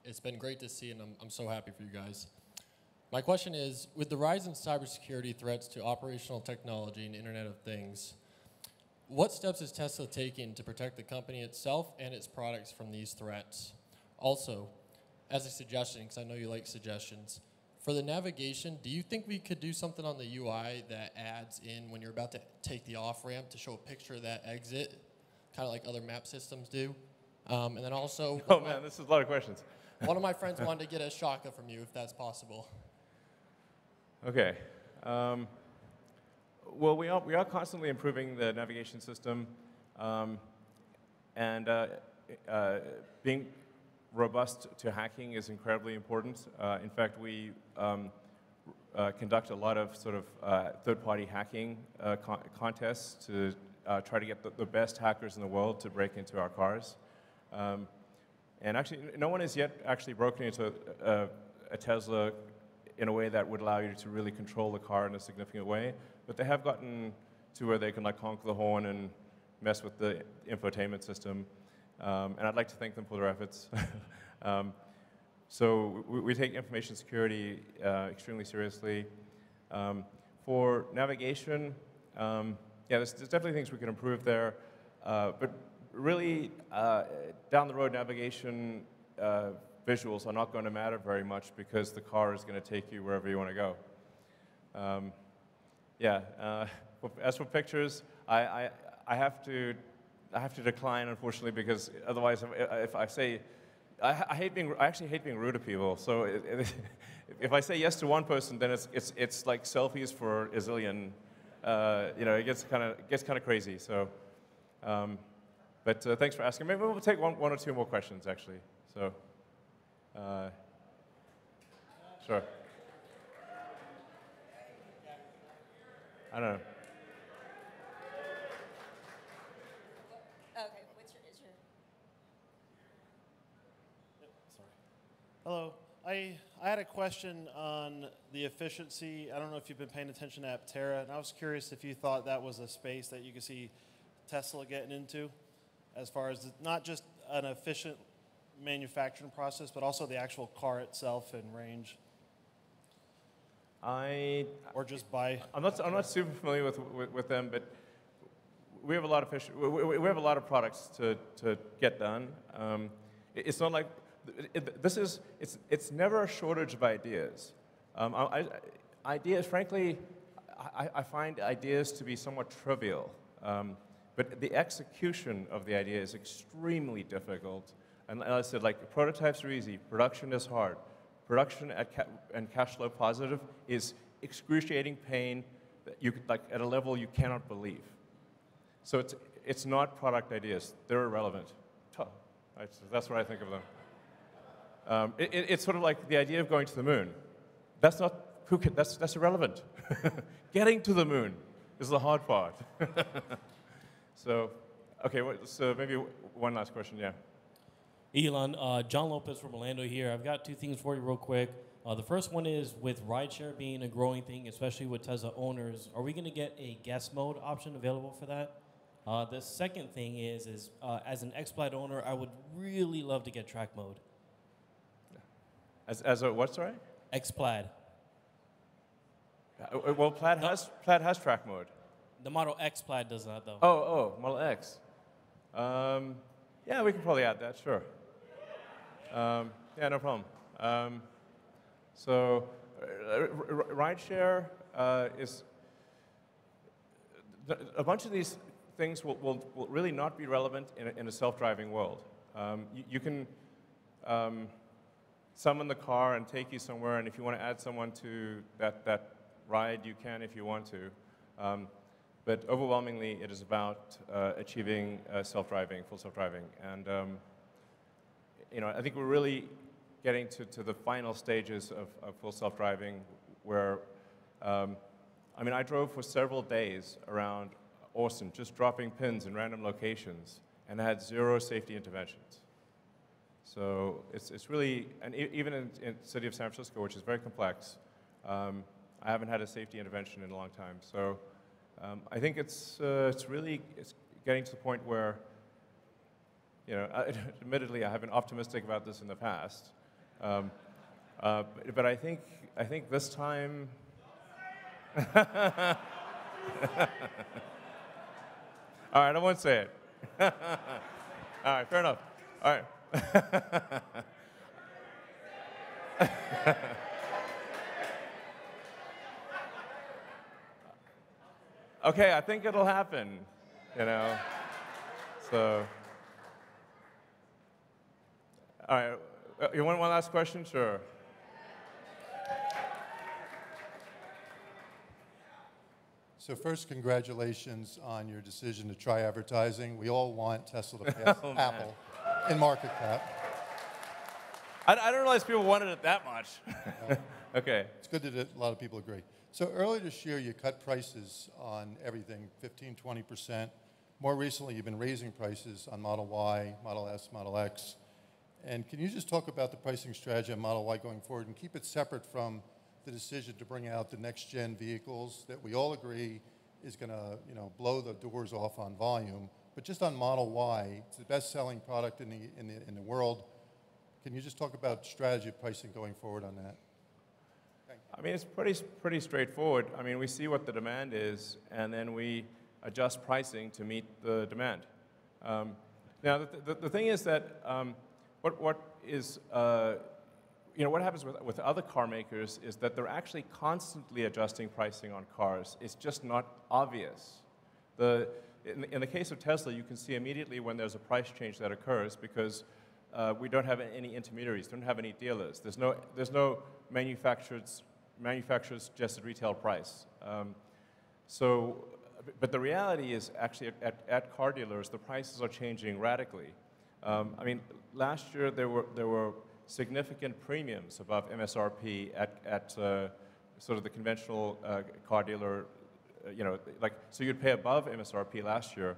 It's been great to see, and I'm so happy for you guys. My question is, with the rise in cybersecurity threats to operational technology and Internet of Things, what steps is Tesla taking to protect the company itself and its products from these threats? Also, as a suggestion, because I know you like suggestions, for the navigation, do you think we could do something on the UI that adds in when you're about to take the off-ramp to show a picture of that exit, kind of like other map systems do? And then also... Oh man, this is a lot of questions. One of my friends wanted to get a shaka from you, if that's possible. Okay. Well, we are constantly improving the navigation system, and being robust to hacking is incredibly important. In fact, we conduct a lot of sort of third-party hacking contests to try to get the best hackers in the world to break into our cars. And actually, no one has yet actually broken into a Tesla in a way that would allow you to really control the car in a significant way. But they have gotten to where they can like honk the horn and mess with the infotainment system. And I'd like to thank them for their efforts. So we take information security extremely seriously. For navigation, yeah, there's definitely things we can improve there. But really, down the road, navigation visuals are not going to matter very much because the car is going to take you wherever you want to go. As for pictures, I have to decline, unfortunately, because otherwise, if I say, I actually hate being rude to people. So if I say yes to one person, then it's like selfies for a zillion. It gets kind of crazy. So, but thanks for asking. Maybe we'll take one or two more questions, actually. So, sure. I don't know. Okay, is your... Hello. I had a question on the efficiency. I don't know if you've been paying attention to Aptera, and I was curious if you thought that was a space that you could see Tesla getting into, as far as not just an efficient manufacturing process, but also the actual car itself and range. Or just buy. I'm not super familiar with them, but we have a lot of we have a lot of products to get done. It's not like it's never a shortage of ideas. Ideas, frankly, I find ideas to be somewhat trivial, but the execution of the idea is extremely difficult. And as I said, like prototypes are easy, production is hard. Production and cash flow positive is excruciating pain that you could, like at a level you cannot believe. So it's not product ideas; they're irrelevant. That's what I think of them. It's sort of like the idea of going to the moon. That's not that's irrelevant. Getting to the moon is the hard part. So, okay. So maybe one last question. Yeah. Elon, John Lopez from Orlando here. I've got two things for you real quick. The first one is with rideshare being a growing thing, especially with Tesla owners, are we going to get a guest mode option available for that? The second thing is as an X-Plaid owner, I would really love to get track mode. As a what, sorry? X-Plaid. Well, Plaid has track mode. The Model X Plaid does not, though. Oh, Model X. Yeah, we can probably add that, sure. Yeah, no problem. So, rideshare is a bunch of these things will really not be relevant in a self-driving world. You can summon the car and take you somewhere, and if you want to add someone to that ride, you can if you want to. But overwhelmingly, it is about achieving self-driving, full self-driving. And I think we're really getting to the final stages of full self-driving where, I drove for several days around Austin, just dropping pins in random locations, and had 0 safety interventions. So it's really, and even in the city of San Francisco, which is very complex, I haven't had a safety intervention in a long time. So I think it's getting to the point where, admittedly, I have been optimistic about this in the past, but I think this time. All right, I won't say it. All right, fair enough. All right. Okay, I think it'll happen, So, all right, you want one last question? Sure. So first, congratulations on your decision to try advertising. We all want Tesla to pass Apple in market cap. I didn't realize people wanted it that much. Okay. It's good that a lot of people agree. So earlier this year, you cut prices on everything, 15, 20%. More recently, you've been raising prices on Model Y, Model S, Model X. And can you just talk about the pricing strategy on Model Y going forward and keep it separate from the decision to bring out the next-gen vehicles that we all agree is going to, blow the doors off on volume. But just on Model Y, it's the best-selling product in the world. Can you just talk about strategy of pricing going forward on that? It's pretty straightforward. We see what the demand is, and then we adjust pricing to meet the demand. Now, the thing is that what happens with other car makers is that they're actually constantly adjusting pricing on cars. It's just not obvious. In the case of Tesla, you can see immediately when there's a price change that occurs because we don't have any intermediaries, don't have any dealers. There's no manufacturer's suggested retail price. But the reality is actually at car dealers, the prices are changing radically. Last year there were significant premiums above MSRP at sort of the conventional car dealer, so you'd pay above MSRP last year.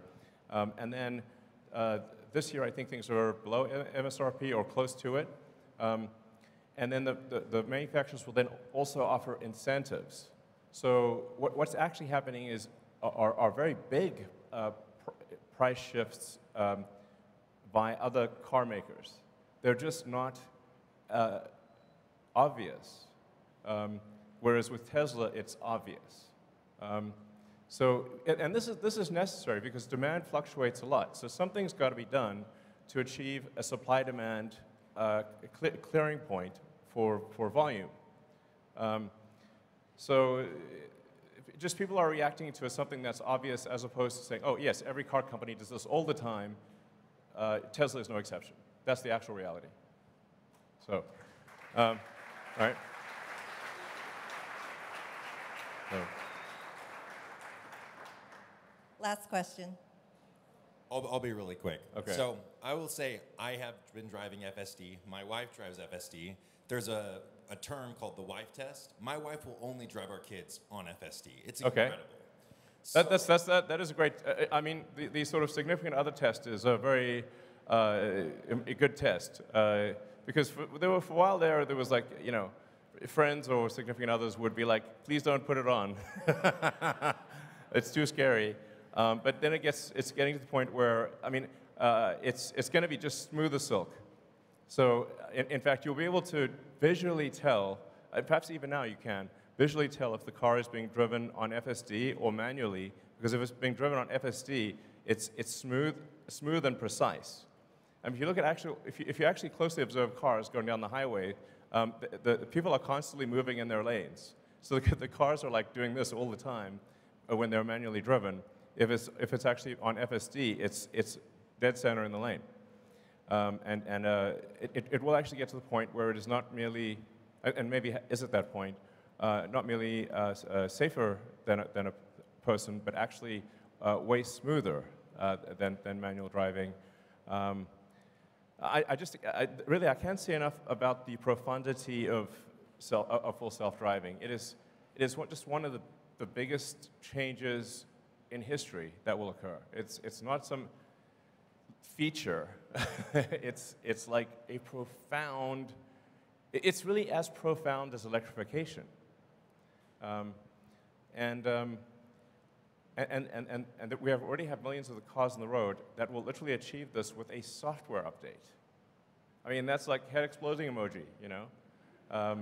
And then this year I think things are below MSRP or close to it. And then the manufacturers will then also offer incentives. So what's actually happening are very big price shifts by other car makers. They're just not obvious. Whereas with Tesla, it's obvious. And this is necessary because demand fluctuates a lot. So something's got to be done to achieve a supply-demand clearing point for volume. So just people are reacting to something that's obvious as opposed to saying, oh, yes, every car company does this all the time. Tesla is no exception. That's the actual reality. So, all right. So. Last question. I'll be really quick. Okay. So I will say I have been driving FSD. My wife drives FSD. There's a term called the wife test. My wife will only drive our kids on FSD. It's incredible. That is a great. The sort of significant other test is a very a good test because for a while there was like friends or significant others would be like, please don't put it on. It's too scary. But then it's getting to the point where it's going to be just smooth as silk. So in fact, you'll be able to visually tell, perhaps even now you can, visually tell if the car is being driven on FSD or manually, because if it's being driven on FSD, it's smooth and precise. If you look at if you actually closely observe cars going down the highway, the people are constantly moving in their lanes. So the cars are like doing this all the time when they're manually driven. If it's actually on FSD, it's dead center in the lane. It will actually get to the point where it is not merely, and maybe is at that point, not merely safer than a person, but actually way smoother than manual driving. I can't say enough about the profundity of full self-driving. It is just one of the biggest changes in history that will occur. It's not some feature. it's like a profound. It's really as profound as electrification. And we already have millions of the cars on the road that will literally achieve this with a software update. I mean, that's like head exploding emoji, you know? I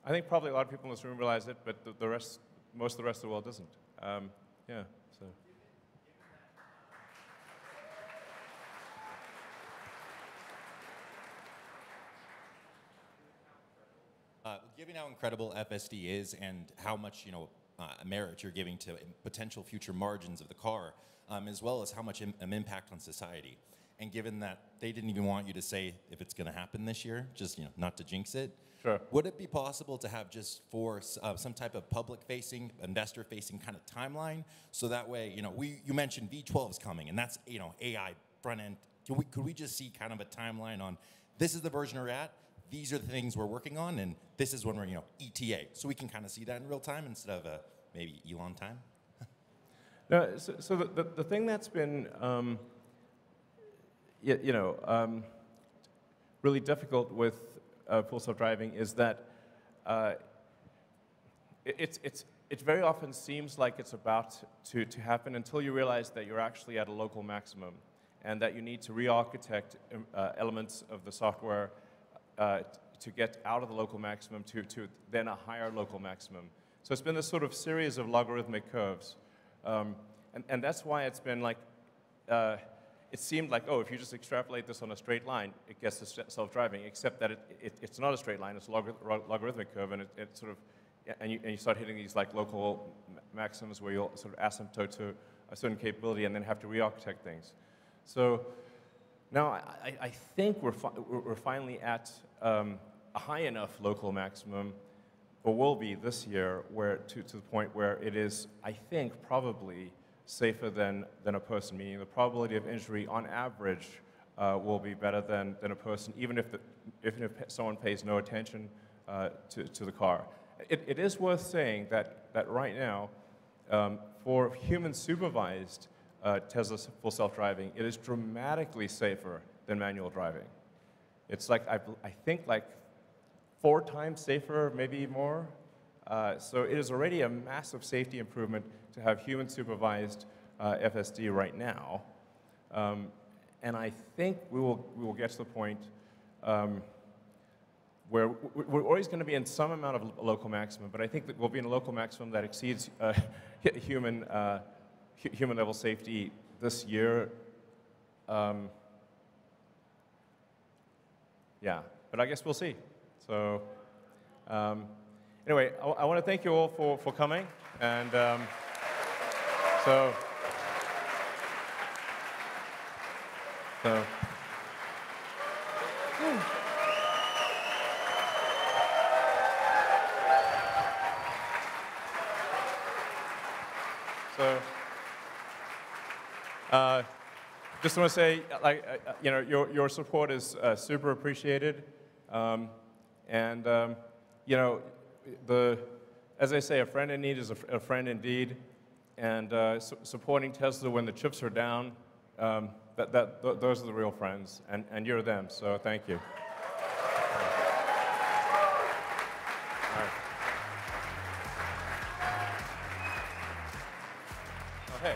think probably a lot of people in this room realize it, but most of the rest of the world doesn't. Yeah, so. Given how incredible FSD is and how much merit you're giving to potential future margins of the car, as well as how much impact on society, and given that they didn't even want you to say if it's going to happen this year, just not to jinx it. Sure. Would it be possible to have just for some type of public-facing, investor-facing kind of timeline, so that way, you mentioned V12 is coming, and that's AI front end. Could we just see kind of a timeline on this is the version we're at? These are the things we're working on, and this is when we're, ETA. So we can kind of see that in real time instead of maybe Elon time. No, so the thing that's been, really difficult with full self-driving is that it very often seems like it's about to happen until you realize that you're actually at a local maximum, and that you need to re-architect elements of the software to get out of the local maximum to then a higher local maximum. So it's been this sort of series of logarithmic curves. And that's why it's been like, it seemed like, oh, if you just extrapolate this on a straight line, it gets to self-driving, except that it's not a straight line, it's a logarithmic curve, and it sort of, and you start hitting these like local maximums where you'll sort of asymptote to a certain capability and then have to re-architect things. So now I think we're finally at a high enough local maximum, or will be this year, where to the point where it is, I think, probably safer than a person, meaning the probability of injury on average will be better than a person, even if someone pays no attention to the car. It is worth saying that right now, for human supervised Tesla full self-driving, it is dramatically safer than manual driving. It's like, I think like 4 times safer, maybe more. So it is already a massive safety improvement to have human supervised FSD right now. And I think we will get to the point where we're always going to be in some amount of local maximum, but I think that we'll be in a local maximum that exceeds human level safety this year. Yeah, but I guess we'll see. So anyway, I want to thank you all for coming, and so just want to say, like, your support is super appreciated, and as I say, a friend in need is a friend indeed, and supporting Tesla when the chips are down, those are the real friends, and you're them. So thank you. All right. Okay.